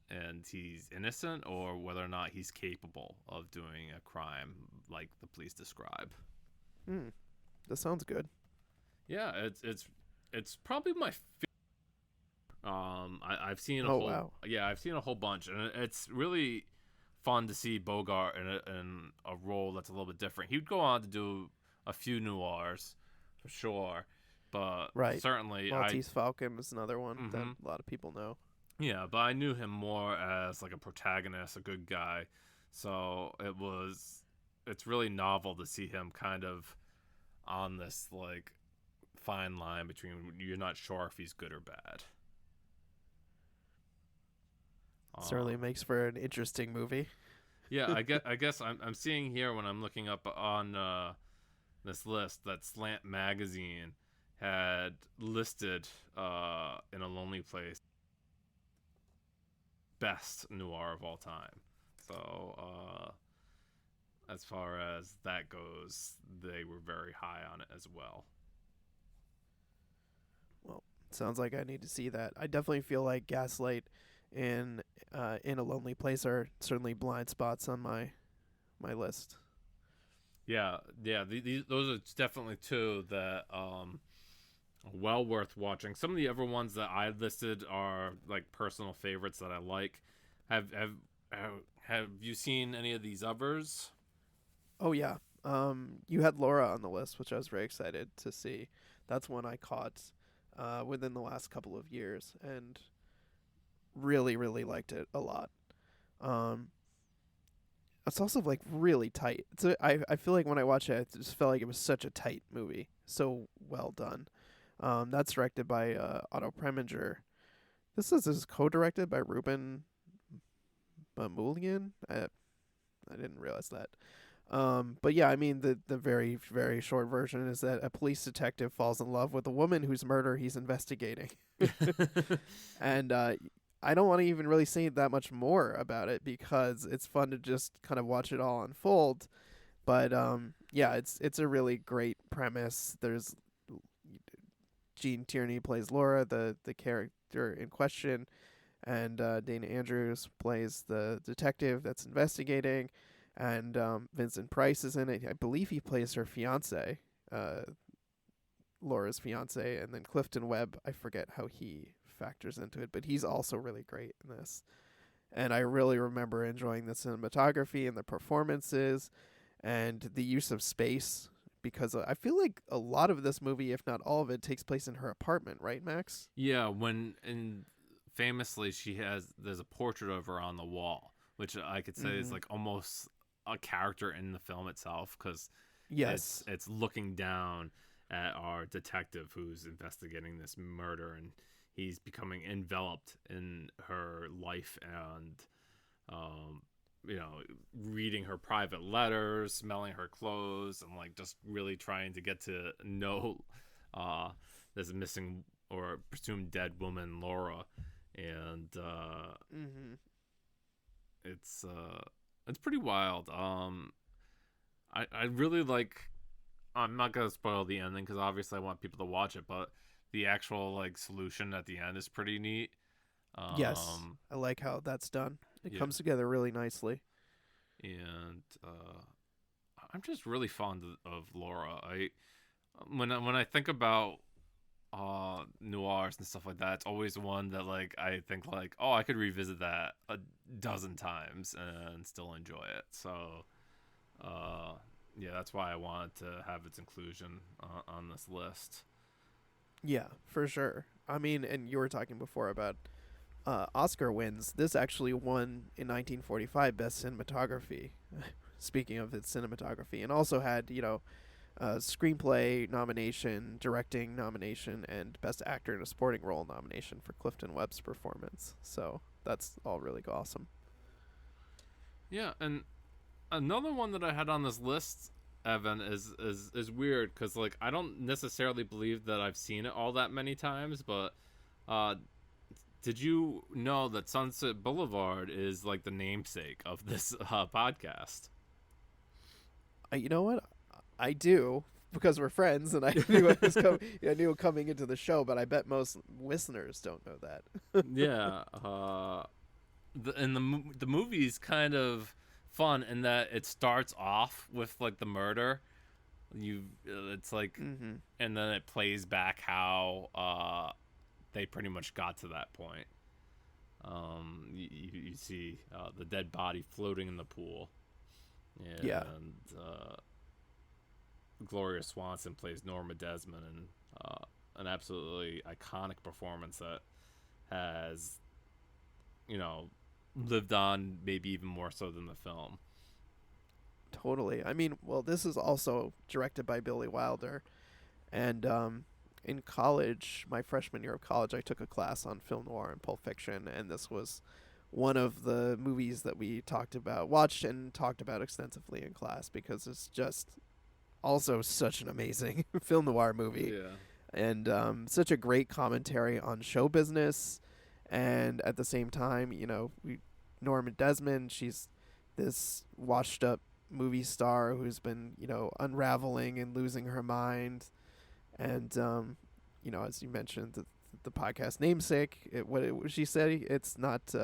and he's innocent, or whether or not he's capable of doing a crime like the police describe. That sounds good. Yeah, it's probably my I've seen a Oh, whole wow. yeah, I've seen a whole bunch, and it's really fun to see Bogart in a role that's a little bit different. He'd go on to do a few noirs for sure, but Right. certainly Maltese Falcon is another one that Mhm. a lot of people know. Yeah, but I knew him more as like a protagonist, a good guy. So it's really novel to see him kind of on this like fine line between you're not sure if he's good or bad. Certainly makes for an interesting movie. Yeah, I guess I'm seeing here when I'm looking up on this list that Slant Magazine had listed In a Lonely Place best noir of all time. So as far as that goes, they were very high on it as well. Well, sounds like I need to see that. I definitely feel like Gaslight and In a Lonely Place are certainly blind spots on my list. Yeah, yeah. Those are definitely two that well worth watching. Some of the other ones that I listed are like personal favorites that I like. Have have you seen any of these others? Oh yeah. You had Laura on the list, which I was very excited to see. That's one I caught within the last couple of years and really, really liked it a lot. Um, it's also like really tight. I feel like when I watched it, I just felt like it was such a tight movie, so well done. That's directed by Otto Preminger. This is co-directed by Ruben Mamoulian. I didn't realize that. But yeah, I mean the very very short version is that a police detective falls in love with a woman whose murder he's investigating, and I don't want to even really say that much more about it because it's fun to just kind of watch it all unfold. But yeah, it's a really great premise. There's Gene Tierney plays Laura, the character in question, and Dana Andrews plays the detective that's investigating, and Vincent Price is in it. I believe he plays her fiance, Laura's fiance, and then Clifton Webb. I forget how he factors into it, but he's also really great in this. And I really remember enjoying the cinematography and the performances and the use of space because I feel like a lot of this movie, if not all of it, takes place in her apartment, right, Max? Yeah, when and famously there's a portrait of her on the wall, which I could say is like almost a character in the film itself because Yes. it's looking down at our detective who's investigating this murder, and he's becoming enveloped in her life, and reading her private letters, smelling her clothes, and like just really trying to get to know this missing or presumed dead woman, Laura. And it's pretty wild. I really like I'm not gonna spoil the ending because obviously I want people to watch it, but the actual like solution at the end is pretty neat. Yes, Um, I like how that's done. It yeah, comes together really nicely. and I'm just really fond of Laura. When I think about noirs and stuff like that, it's always one that like I think like, oh, I could revisit that a dozen times and still enjoy it. So uh yeah, that's why I wanted to have its inclusion on this list. Yeah, for sure. I mean, and you were talking before about Oscar wins. This actually won in 1945 Best Cinematography. Speaking of its cinematography, and also had screenplay nomination, directing nomination, and Best Actor in a Supporting Role nomination for Clifton Webb's performance. So that's all really awesome. Yeah, and another one that I had on this list, Evan, is weird because like I don't necessarily believe that I've seen it all that many times, but uh did you know that Sunset Boulevard is like the namesake of this podcast? You know what? I do because we're friends, and I knew it was I knew it coming into the show, but I bet most listeners don't know that. Yeah, the movie's kind of fun in that it starts off with like the murder. It's like, Mm-hmm. and then it plays back how they pretty much got to that point. You see the dead body floating in the pool, Yeah, and Gloria Swanson plays Norma Desmond, and an absolutely iconic performance that has, you know, lived on maybe even more so than the film. totally. I mean, well, this is also directed by Billy Wilder, and in college, my freshman year of college, I took a class on film noir and Pulp Fiction, and this was one of the movies that we watched and talked about extensively in class because it's just also such an amazing film noir movie Yeah. and such a great commentary on show business. And at the same time, Norma Desmond, she's this washed up movie star who's been, unraveling and losing her mind. And, as you mentioned, the podcast namesake, what she said, it's not.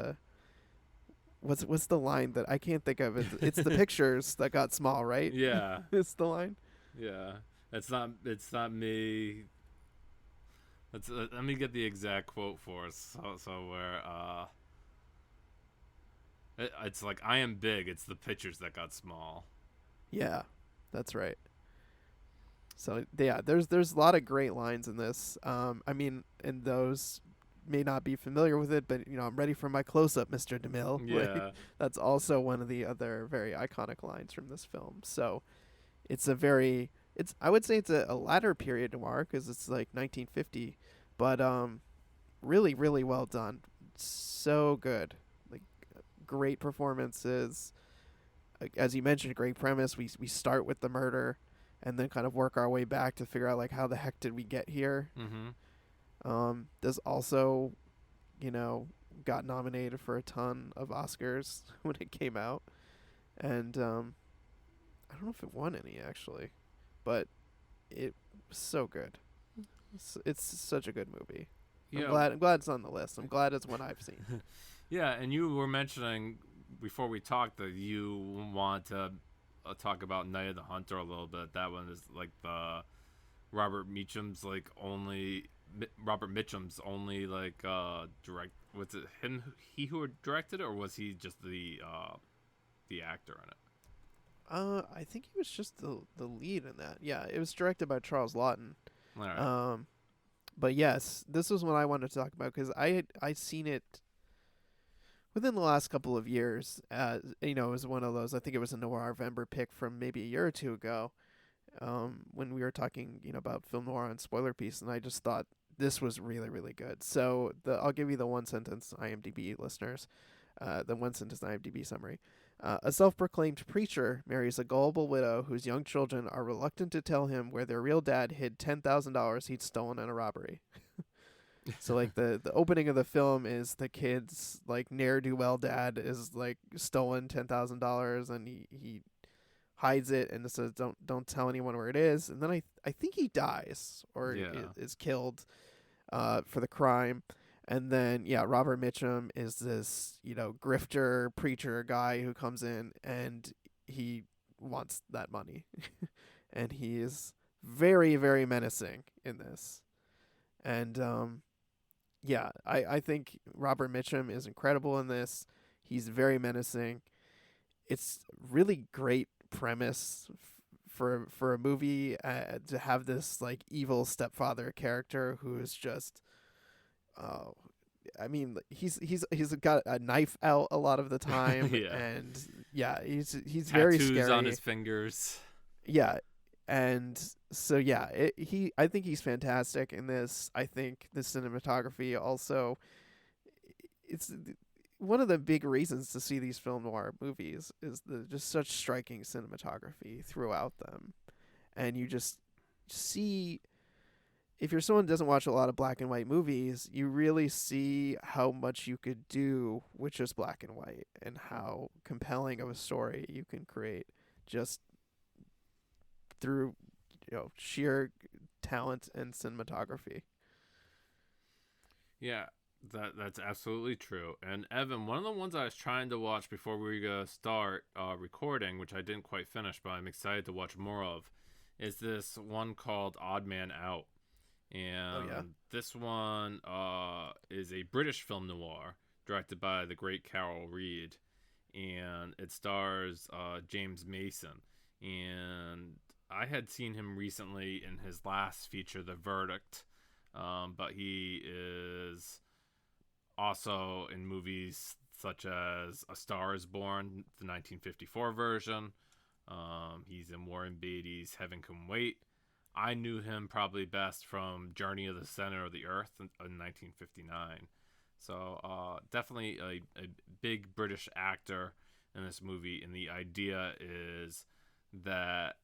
What's the line that I can't think of? It's the pictures that got small, right? Yeah. It's the line. Yeah. It's not me. Let me get the exact quote for us. So where it's like, I am big. It's the pictures that got small. Yeah, that's right. So yeah, there's a lot of great lines in this. I mean, and those may not be familiar with it, but I'm ready for my close up, Mr. DeMille. Like Yeah. that's also one of the other very iconic lines from this film. So it's a very it's I would say it's a latter period noir because it's like 1950, but really really well done, so good, like great performances. Like, as you mentioned, great premise. We start with the murder, and then kind of work our way back to figure out like how the heck did we get here. Mm-hmm. This also, you know, got nominated for a ton of Oscars when it came out, and I don't know if it won any actually, but it was so good. It's such a good movie. I'm Yeah. glad. I'm glad it's on the list. I'm glad it's one I've seen. Yeah, and you were mentioning before we talked that you want to talk about Night of the Hunter a little bit. That one is like the Robert Mitchum's like only Robert Mitchum's only like direct. Was it him? He who directed it, or was he just the actor in it? I think he was just the lead in that. Yeah, it was directed by Charles Lawton. All right. But yes, this was one I wanted to talk about because I seen it within the last couple of years. It was one of those. I think it was a Noirvember pick from maybe a year or two ago, when we were talking, about film noir and spoiler piece, and I just thought this was really really good. So I'll give you the one sentence IMDb listeners, the one sentence IMDb summary. A self-proclaimed preacher marries a gullible widow whose young children are reluctant to tell him where their real dad hid $10,000 he'd stolen in a robbery. So like the opening of the film is the kid's like ne'er do well dad is like stolen $10,000 and he hides it and says don't tell anyone where it is, and then I think he dies or Yeah. is killed for the crime. And then yeah, Robert Mitchum is this, grifter preacher guy who comes in and he wants that money. And he is very, very menacing in this. And yeah, I think Robert Mitchum is incredible in this. He's very menacing. It's really great premise for a movie to have this like evil stepfather character who is just uh I mean he's got a knife out a lot of the time, Yeah. and yeah, he's very Tattoos on scary. his fingers. Yeah, and so yeah, I think he's fantastic in this. I think the cinematography also, it's one of the big reasons to see these film noir movies is the just such striking cinematography throughout them. And you just see, if you're someone who doesn't watch a lot of black and white movies, you really see how much you could do with just black and white and how compelling of a story you can create just through sheer talent and cinematography. Yeah, that's absolutely true. And Evan, one of the ones I was trying to watch before we go start recording, which I didn't quite finish, but I'm excited to watch more of, is this one called Odd Man Out. Oh yeah. And this one is a British film noir directed by the great Carol Reed, and it stars James Mason. And I had seen him recently in his last feature, The Verdict, but he is also in movies such as A Star Is Born, the 1954 version. He's in Warren Beatty's Heaven Can Wait. I knew him probably best from Journey of the Center of the Earth in 1959. So definitely a big British actor in this movie. And the idea is that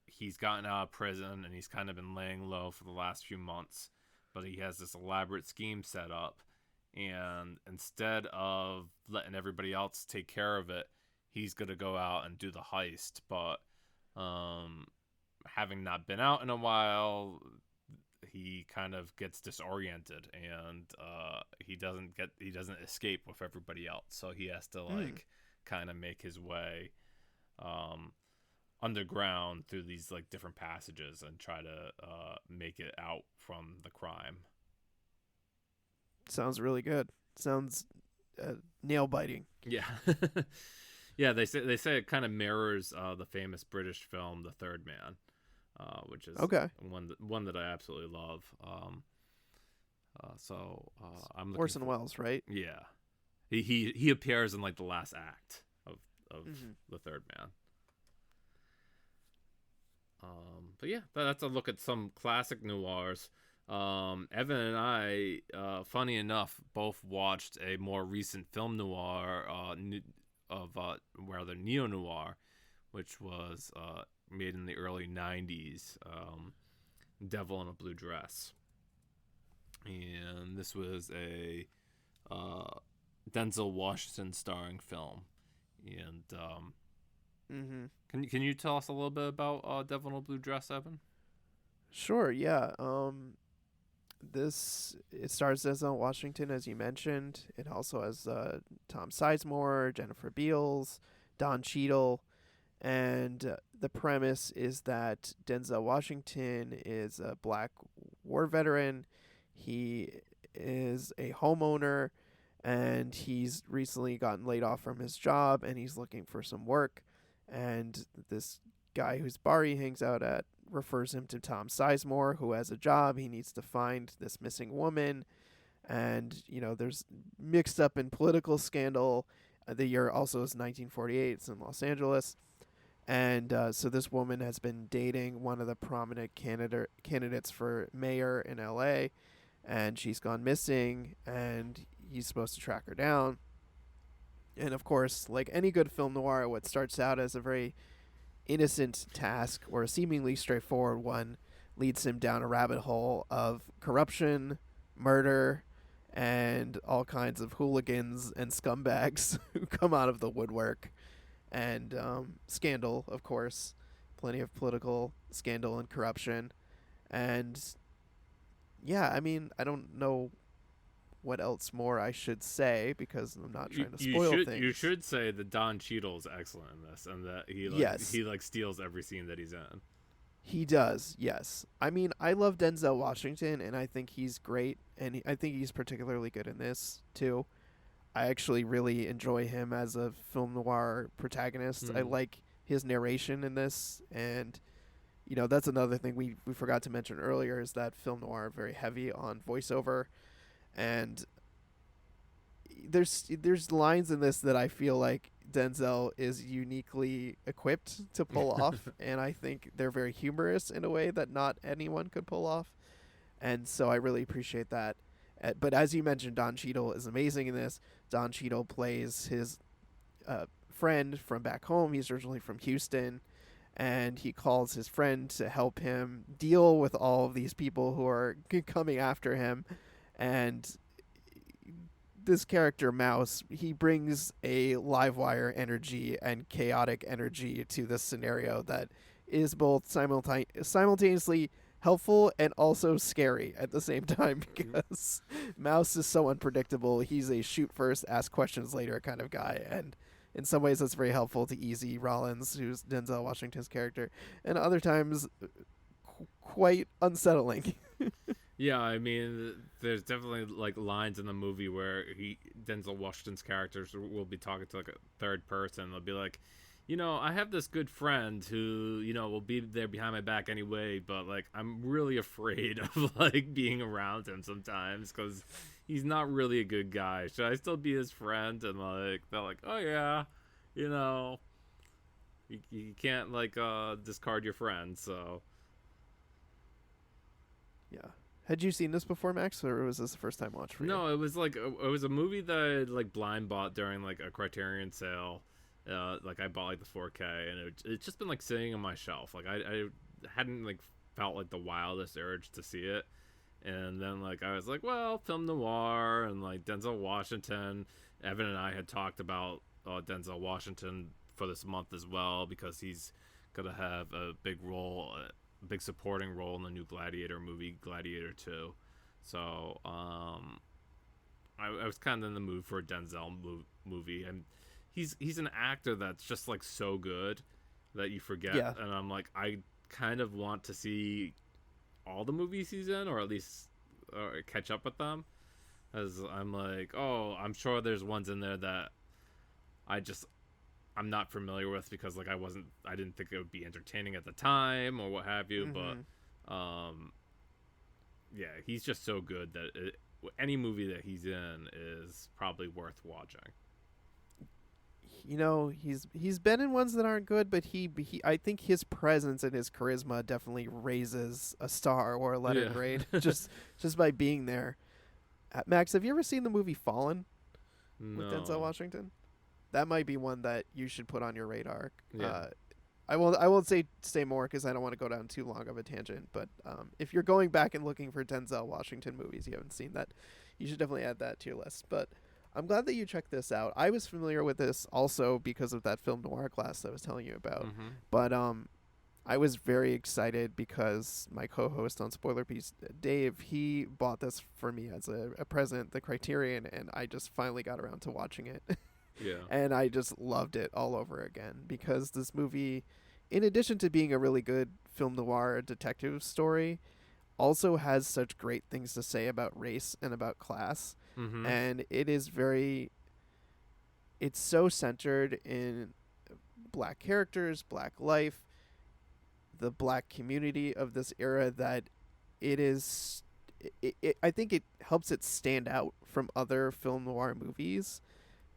he's gotten out of prison and he's kind of been laying low for the last few months. But he has this elaborate scheme set up. And instead of letting everybody else take care of it, he's going to go out and do the heist. But having not been out in a while, he kind of gets disoriented, and he doesn't escape with everybody else. So he has to kind of make his way underground through these like different passages and try to make it out from the crime. Sounds really good. Sounds nail biting. Yeah. Yeah, they say it kind of mirrors the famous British film The Third Man, which is Okay. one that I absolutely love. I'm looking Orson Welles, right? Yeah, he appears in like the last act of The Third Man. But yeah, that's a look at some classic noirs. Evan and I, funny enough, both watched a more recent film noir rather neo noir, which was made in the early '90s, Devil in a Blue Dress, and this was a Denzel Washington starring film. And can you tell us a little bit about Devil in a Blue Dress, Evan? Sure. Yeah. It stars Denzel Washington, as you mentioned. It also has Tom Sizemore, Jennifer Beals, Don Cheadle, and the premise is that Denzel Washington is a black war veteran. He is a homeowner, and he's recently gotten laid off from his job, and he's looking for some work. And this guy whose bar he hangs out at refers him to Tom Sizemore, who has a job. He needs to find this missing woman, and there's mixed up in political scandal. The year also is 1948. It's in Los Angeles, and so this woman has been dating one of the prominent candidates for mayor in L.A., and she's gone missing, and he's supposed to track her down. And of course, like any good film noir, what starts out as a very innocent task or a seemingly straightforward one leads him down a rabbit hole of corruption, murder, and all kinds of hooligans and scumbags who come out of the woodwork. and scandal, of course, plenty of political scandal and corruption, and yeah, I mean, I don't know what else more I should say because I'm not You, trying to you spoil should you things. should say that Don Cheadle's excellent in this, and that Yes, he like steals every scene that he's in. he does. Yes. I mean, I love Denzel Washington and I think he's great and I think he's particularly good in this too. I actually really enjoy him as a film noir protagonist. I Hmm. like his narration in this, and that's another thing we forgot to mention earlier is that film noir are very heavy on voiceover, and there's lines in this that I feel like Denzel is uniquely equipped to pull off, and I think they're very humorous in a way that not anyone could pull off, and so I really appreciate that. But as you mentioned, Don Cheadle is amazing in this. Don Cheadle plays his friend from back home. He's originally from Houston, and he calls his friend to help him deal with all of these people who are coming after him. And this character Mouse, he brings a live wire energy and chaotic energy to this scenario that is both simultaneously helpful and also scary at the same time because Mouse is so unpredictable. He's a shoot first, ask questions later kind of guy, and in some ways that's very helpful to Easy Rollins, who's Denzel Washington's character, and other times quite unsettling. Yeah, I mean, there's definitely like lines in the movie where Denzel Washington's characters will be talking to like a third person. They'll be like, I have this good friend who, will be there behind my back anyway, but like I'm really afraid of like being around him sometimes because he's not really a good guy. Should I still be his friend? And like they're like, oh yeah, you know, you can't like discard your friend. So Yeah. Had you seen this before, Max, or was this the first time watch for you? no, it was like it was a movie that I like blind bought during like a Criterion sale. Like I bought like the 4K, and it's just been like sitting on my shelf. Like I hadn't like felt like the wildest urge to see it, and then like I was like, well, film noir and like Denzel Washington. Evan and I had talked about Denzel Washington for this month as well because he's gonna have a big role, a big supporting role in the new Gladiator movie, Gladiator 2. So I was kind of in the mood for a Denzel movie, and he's an actor that's just like so good that you forget. Yeah. And I'm like, I kind of want to see all the movies he's in, or at least catch up with them. As I'm like, oh, I'm sure there's ones in there that I just I'm not familiar with because like I didn't think it would be entertaining at the time or what have you. Mm-hmm. But yeah, he's just so good that any movie that he's in is probably worth watching. He's been in ones that aren't good, but he I think his presence and his charisma definitely raises a star or a letter Yeah. grade just by being there. Max, have you ever seen the movie Fallen with Denzel No. Washington? That might be one that you should put on your radar. Yeah. I won't say more because I don't want to go down too long of a tangent. But if you're going back and looking for Denzel Washington movies, you haven't seen that, you should definitely add that to your list. But I'm glad that you checked this out. I was familiar with this also because of that film noir class that I was telling you about. Mm-hmm. But I was very excited because my co-host on Spoiler Piece, Dave, he bought this for me as a present, the Criterion, and I just finally got around to watching it. Yeah. And I just loved it all over again because this movie, in addition to being a really good film noir detective story, also has such great things to say about race and about class. Mm-hmm. And it's so centered in black characters, black life, the black community of this era that it is I think it helps it stand out from other film noir movies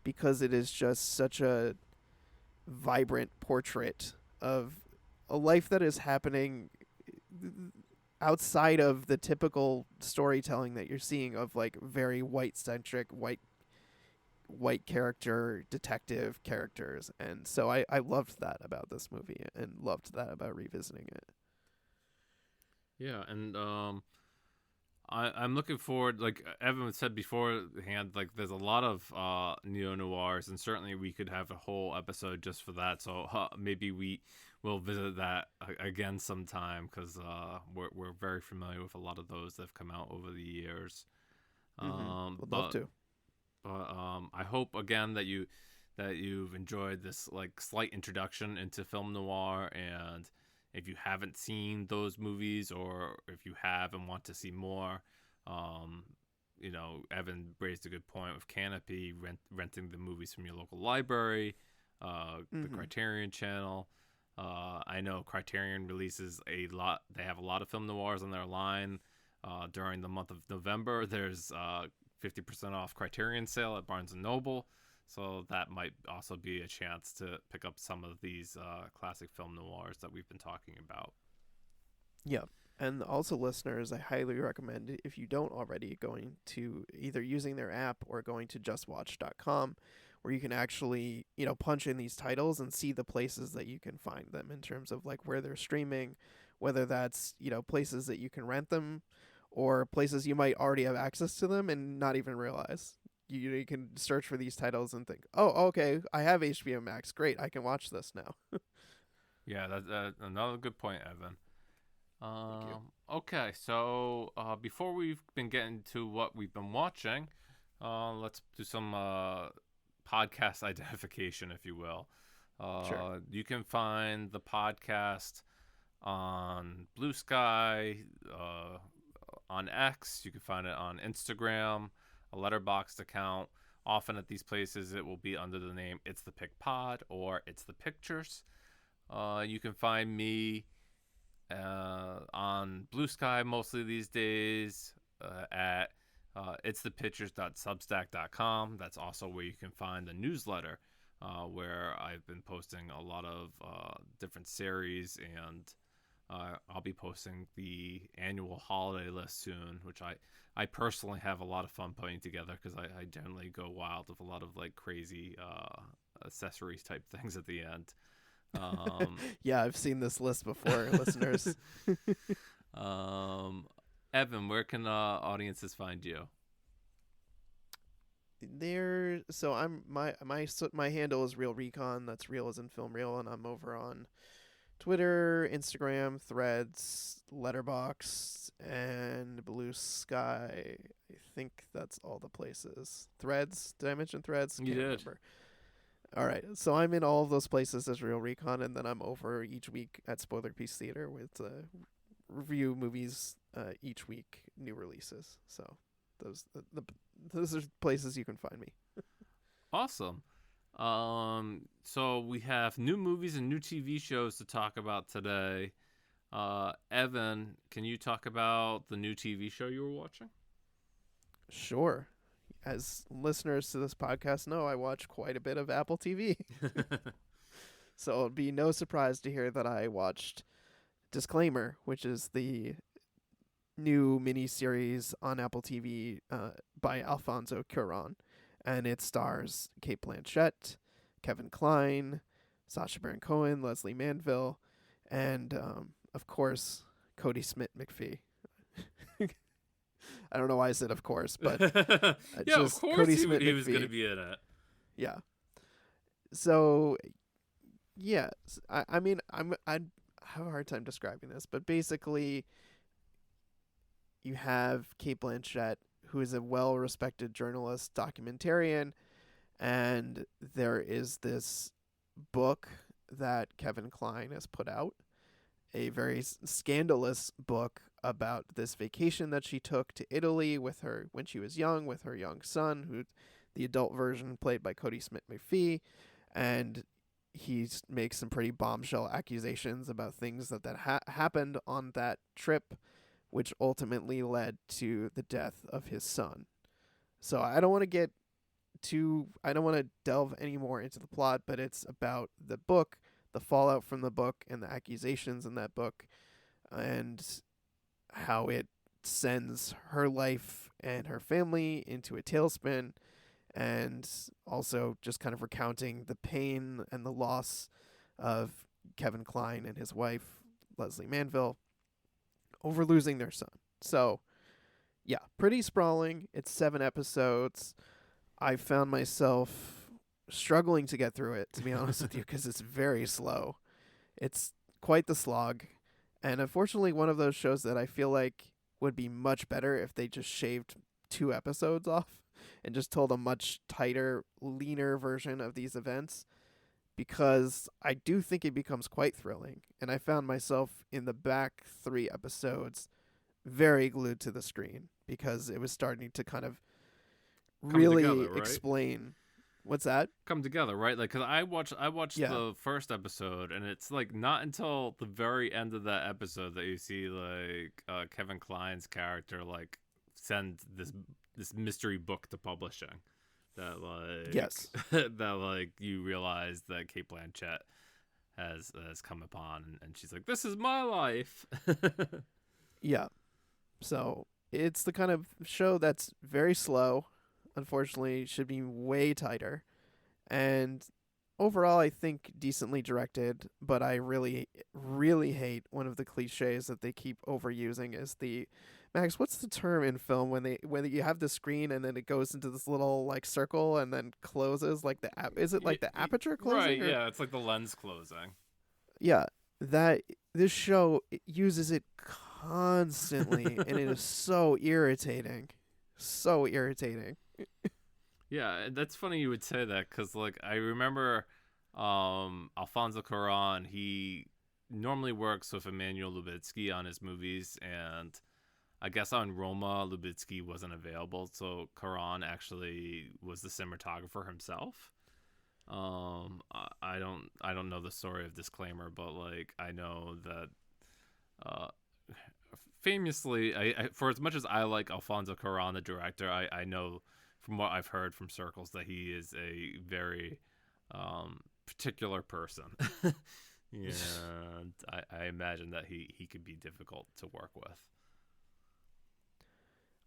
because it is just such a vibrant portrait of a life that is happening outside of the typical storytelling that you're seeing of like very white centric white character detective characters. And so I loved that about this movie and loved that about revisiting it. Yeah, and I'm looking forward. Like Evan said beforehand, like there's a lot of neo noirs, and certainly we could have a whole episode just for that. So maybe we will visit that again sometime because we're very familiar with a lot of those that have come out over the years. Mm-hmm. Would love But to. I hope again that you've enjoyed this like slight introduction into film noir, and if you haven't seen those movies, or if you have and want to see more, um, Evan raised a good point with Kanopy renting the movies from your local library, the Mm-hmm. Criterion Channel. I know Criterion releases a lot. They have a lot of film noirs on their line. During the month of November, there's 50% off Criterion sale at Barnes and Noble. So that might also be a chance to pick up some of these classic film noirs that we've been talking about. Yeah. And also, listeners, I highly recommend, if you don't already, going to either using their app or going to justwatch.com, where you can actually, punch in these titles and see the places that you can find them in terms of like where they're streaming, whether that's, places that you can rent them or places you might already have access to them and not even realize. You can search for these titles and think, oh, okay, I have HBO Max. Great, I can watch this now. Yeah, that's another good point, Evan. Thank you. Okay, so before we've been getting to what we've been watching, let's do some podcast identification, if you will. Sure. You can find the podcast on Blue Sky, on X. You can find it on Instagram, a Letterboxd account. Often at these places, it will be under the name It's the Pick Pod or It's the Pictures. You can find me on Blue Sky mostly these days at itsthepictures.substack.com. That's also where you can find the newsletter where I've been posting a lot of different series, and I'll be posting the annual holiday list soon, which I personally have a lot of fun putting together because I generally go wild with a lot of like crazy accessories type things at the end. Um, Yeah, I've seen this list before, listeners. um, Evan, where can audiences find you? There, so I'm my handle is Real Recon. That's real as in film real, and I'm over on Twitter, Instagram, Threads, Letterboxd, and Blue Sky. I think that's all the places. Threads? Did I mention Threads? You Can't did. remember. All right, so I'm in all of those places as Real Recon, and then I'm over each week at Spoiler Piece Theater with review movies each week, new releases. So those those are places you can find me. Awesome. So we have new movies and new TV shows to talk about today. Evan, can you talk about the new TV show you were watching? Sure. As listeners to this podcast know, I watch quite a bit of Apple TV. So it'll be no surprise to hear that I watched Disclaimer, which is the new miniseries on Apple TV by Alfonso Cuarón. And it stars Kate Blanchett, Kevin Kline, Sacha Baron Cohen, Leslie Manville, and, of course, Cody Smith McPhee. I don't know why I said of course, but Yeah, of just course Cody Smith he was going McPhee. to be in it. Yeah. So, yeah, I mean, I have a hard time describing this, but basically, you have Kate Blanchett, who is a well-respected journalist, documentarian, and there is this book that Kevin Kline has put out, a very scandalous book about this vacation that she took to Italy with her when she was young, with her young son, who the adult version played by Cody Smith McPhee, and he makes some pretty bombshell accusations about things that happened on that trip, which ultimately led to the death of his son. So I don't want to delve any more into the plot, but it's about the book, the fallout from the book, and the accusations in that book, and how it sends her life and her family into a tailspin, and also just kind of recounting the pain and the loss of Kevin Kline and his wife, Leslie Manville, over losing their son. So, Yeah, pretty sprawling. It's 7 episodes. I found myself struggling to get through it, to be honest with you, because it's very slow. It's quite the slog. And unfortunately, one of those shows that I feel like would be much better if they just shaved 2 episodes off and just told a much tighter, leaner version of these events, because I do think it becomes quite thrilling. And I found myself in the back 3 episodes very glued to the screen because it was starting to kind of Come really together, right? explain. What's that? Come together, right? Like, cause I watched Yeah. the first episode, and it's like not until the very end of that episode that you see like Kevin Kline's character like send this mystery book to publishing. That like Yes. that like you realize that Kate Blanchett has come upon, and she's like, "This is my life." Yeah. So it's the kind of show that's very slow. Unfortunately, should be way tighter. And overall, I think decently directed. But I really, really hate one of the cliches that they keep overusing is the Max. What's the term in film when you have the screen and then it goes into this little like circle and then closes like the app? Is it like the aperture Right? closing or Yeah, it's like the lens closing. yeah? That this show uses it constantly, and it is so irritating, so irritating. Yeah, that's funny you would say that because like I remember Alfonso Cuarón, he normally works with Emmanuel Lubitsky on his movies, and I guess on Roma Lubitsky wasn't available, so Cuarón actually was the cinematographer himself. I don't know the story of Disclaimer, but like I know that uh famously, for as much as I like Alfonso Cuarón, the director, I know from what I've heard from circles that he is a very particular person. And I imagine that he could be difficult to work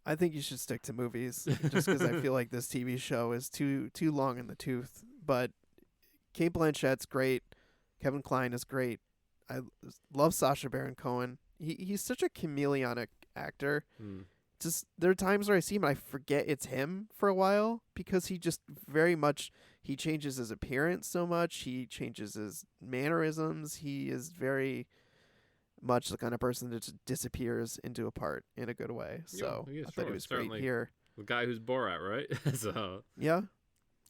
I think you should stick to movies, just because I feel like this TV show is too long in the tooth. But Kate Blanchett's great. Kevin Kline is great. I love Sacha Baron Cohen. He's such a chameleonic actor. with. Just there are times where I see him and I forget it's him for a while because he just very much he changes his appearance so much. He changes his mannerisms. He is very much the kind of person that just disappears into a part in a good way. So Yeah, I thought he sure, was great certainly here. the guy who's Borat, right? So Yeah,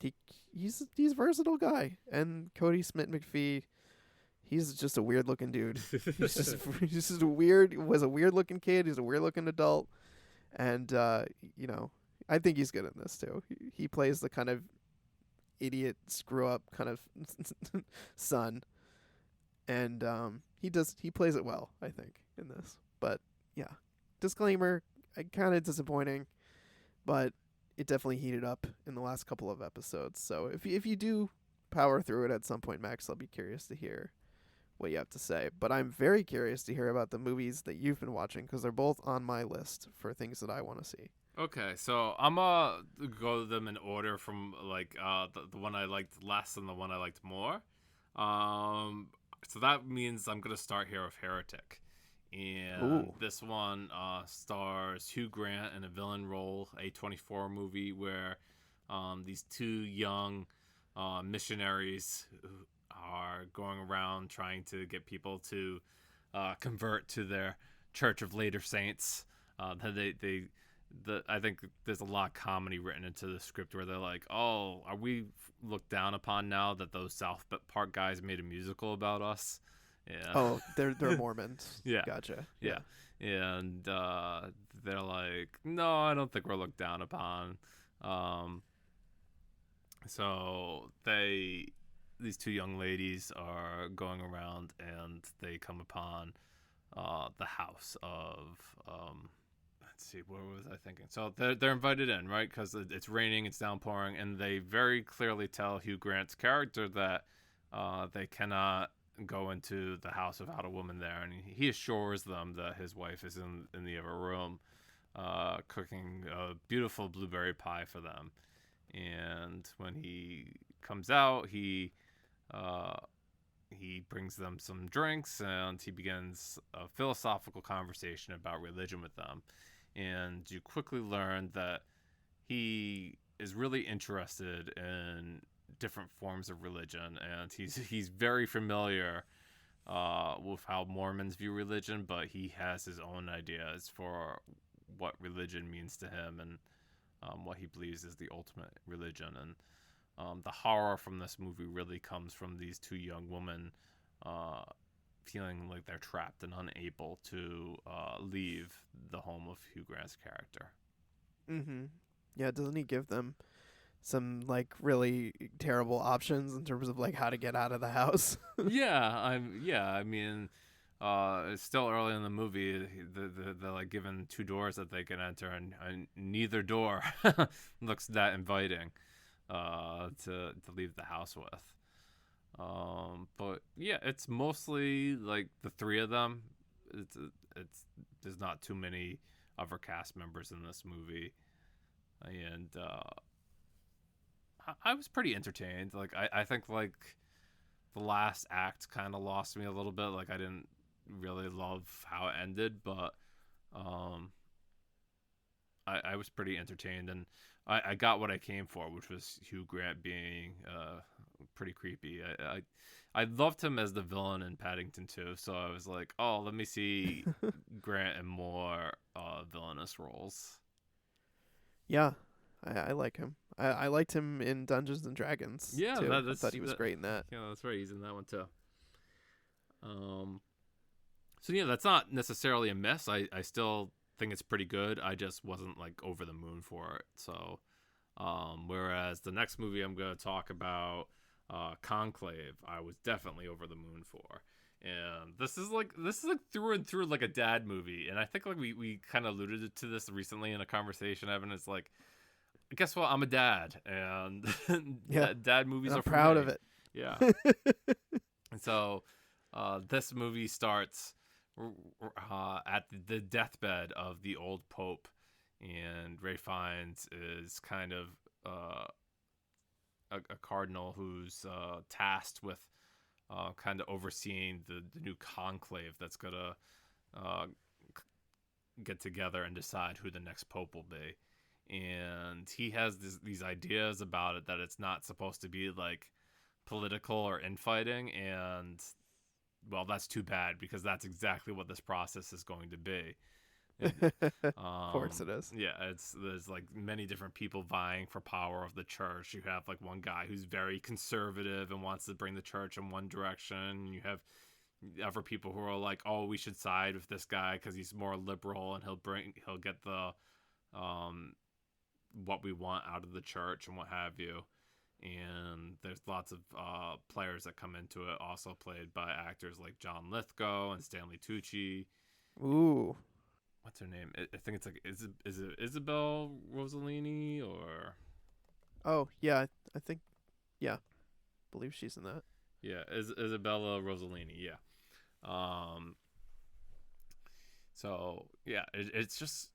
he he's a versatile guy. And Cody Smith McPhee, he's just a weird looking dude. He's just a weird was a weird looking kid. He's a weird looking adult, and you know, I think he's good in this too. He plays the kind of idiot screw up kind of son, and he plays it well, I think, in this. But yeah, disclaimer, kind of disappointing, but it definitely heated up in the last couple of episodes. So if you do power through it at some point, Max, I'll be curious to hear what you have to say. But I'm very curious to hear about the movies that you've been watching because they're both on my list for things that I want to see. okay, so I'm gonna go them in order from like the one I liked less and the one I liked more. So that means I'm gonna start here with Heretic, and Ooh. this one stars Hugh Grant in a villain role, a 24 movie where these two young missionaries are going around trying to get people to convert to their Church of Later Saints. I think there's a lot of comedy written into the script where they're like, "Oh, are we looked down upon now that those South Park guys made a musical about us?" Yeah. Oh, they're Mormons. Yeah. Gotcha. Yeah. And they're like, "No, I don't think we're looked down upon." Um, so these two young ladies are going around and they come upon the house of let's see, what was I thinking? So they're invited in, right? Because it's raining, it's downpouring, and they very clearly tell Hugh Grant's character that they cannot go into the house without a woman there, and he assures them that his wife is in the other room, cooking a beautiful blueberry pie for them. And when he comes out, uh, he brings them some drinks and he begins a philosophical conversation about religion with them. and you quickly learn that he is really interested in different forms of religion, and he's very familiar with how Mormons view religion, but he has his own ideas for what religion means to him, and what he believes is the ultimate religion. And the horror from this movie really comes from these two young women uh, feeling like they're trapped and unable to leave the home of Hugh Grant's character. Mm-hmm. Yeah, doesn't he give them some like really terrible options in terms of like how to get out of the house? I mean, it's still early in the movie. They're like given two doors that they can enter, and neither door looks that inviting to leave the house with. But yeah, it's mostly like the three of them. It's there's not too many other cast members in this movie, and I was pretty entertained. Like I think like the last act kind of lost me a little bit. Like I didn't really love how it ended, but um, I was pretty entertained, and I got what I came for, which was Hugh Grant being pretty creepy. I loved him as the villain in Paddington 2, so I was like, oh, let me see Grant in more villainous roles. Yeah, I like him. I liked him in Dungeons and Dragons Yeah, too. I thought he was great in that. Yeah, that's right. He's in that one too. Um, so yeah, that's not necessarily a miss. I still think it's pretty good. I just wasn't like over the moon for it. So, whereas the next movie I'm going to talk about, Conclave, I was definitely over the moon for. And this is like through and through like a dad movie. And I think like we kind of alluded to this recently in a conversation, Evan. It's like, guess what? I'm a dad, and Yeah, dad movies and I'm are for proud me. of it. Yeah. And so this movie starts at the deathbed of the old pope, and Ray Fiennes is kind of a cardinal who's tasked with kind of overseeing the new conclave that's gonna uh, get together and decide who the next pope will be. And he has these ideas about it, that it's not supposed to be like political or infighting, and well, that's too bad, because that's exactly what this process is going to be. Of course it is. Yeah, there's like many different people vying for power of the church. You have like one guy who's very conservative and wants to bring the church in one direction. You have other people who are like, oh, we should side with this guy because he's more liberal and he'll get the what we want out of the church and what have you. And there's lots of players that come into it, also played by actors like John Lithgow and Stanley Tucci. Ooh. What's her name? I think it's like is it Isabel Rossellini or? Oh yeah, I think yeah, believe she's in that. Yeah, Isabella Rossellini. Yeah. So yeah, it's just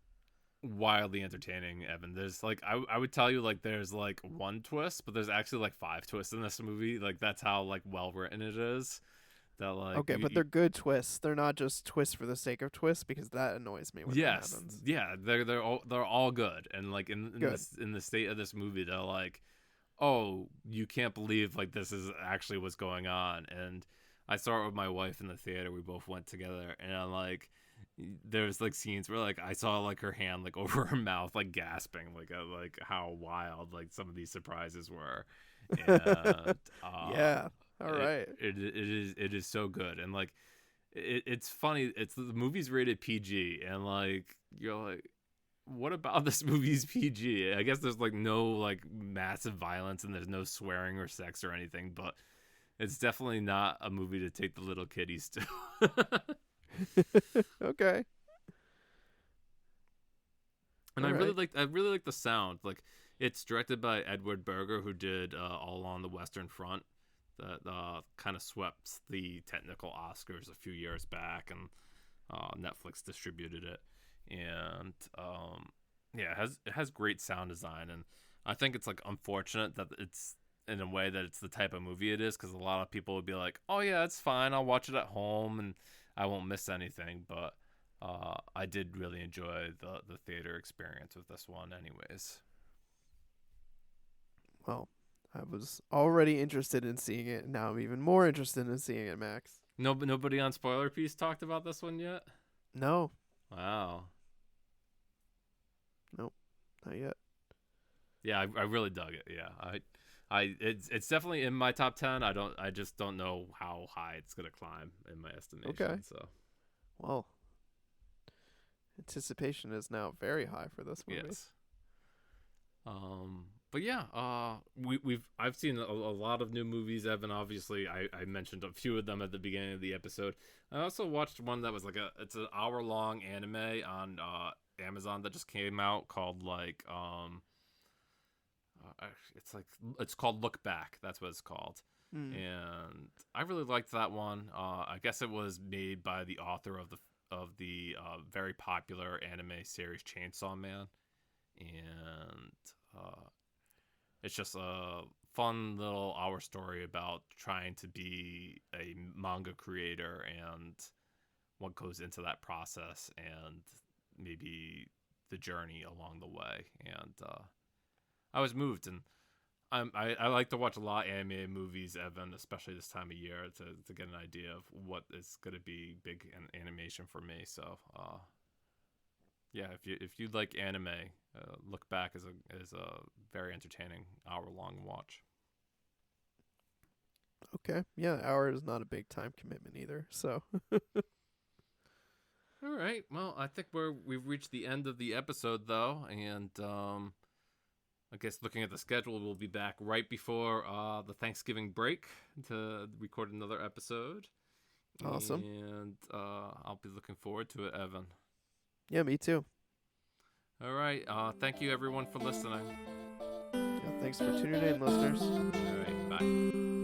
wildly entertaining, Evan. There's like I would tell you like there's like one twist, but there's actually like 5 twists in this movie. Like that's how like well written it is. That like Okay, but they're good twists. They're not just twists for the sake of twists, because that annoys me when that happens. Yeah, they're all good. And like in the state of this movie, they're like, oh, you can't believe like this is actually what's going on. And I saw it with my wife in the theater. We both went together, and I'm like, there's like scenes where like I saw like her hand like over her mouth, like gasping, like how wild like some of these surprises were. And Yeah. All right. It is so good. And like it's funny, it's the movie's rated PG, and like you're like, what about this movie's PG? I guess there's like no like massive violence, and there's no swearing or sex or anything, but it's definitely not a movie to take the little kiddies to. Okay. And I really like the sound. Like it's directed by Edward Berger, who did All Along the Western Front, that kind of swept the technical Oscars a few years back, and Netflix distributed it. And yeah, it has great sound design, and I think it's like unfortunate that it's in a way that it's the type of movie it is, because a lot of people would be like, oh yeah, it's fine, I'll watch it at home and I won't miss anything. But I did really enjoy the theater experience with this one, anyways. Well, I was already interested in seeing it. Now I'm even more interested in seeing it, Max. No, nobody on Spoiler Piece talked about this one yet. No, Wow. nope, not yet. Yeah, I really dug it. Yeah, it's definitely in my top 10. I just don't know how high it's gonna climb in my estimation. Okay. So Well, anticipation is now very high for this movie. yes. But yeah, I've seen a lot of new movies, Evan. Obviously, I mentioned a few of them at the beginning of the episode. I also watched one that was it's an hour-long anime on Amazon that just came out called it's called Look Back. That's what it's called. And I really liked that one. I guess it was made by the author of the very popular anime series Chainsaw Man, and it's just a fun little hour story about trying to be a manga creator and what goes into that process, and maybe the journey along the way. And I was moved, and I like to watch a lot of anime movies, Evan, especially this time of year, to get an idea of what is going to be big in animation for me. So, yeah, if you like anime, Look Back is a very entertaining hour-long watch. Okay. Yeah, an hour is not a big time commitment either. So. All right. Well, I think we've reached the end of the episode, though, and I guess looking at the schedule, we'll be back right before the Thanksgiving break to record another episode. Awesome. And I'll be looking forward to it, Evan. Yeah, me too. All right. Thank you, everyone, for listening. Yeah, thanks for tuning in, listeners. All right. Bye.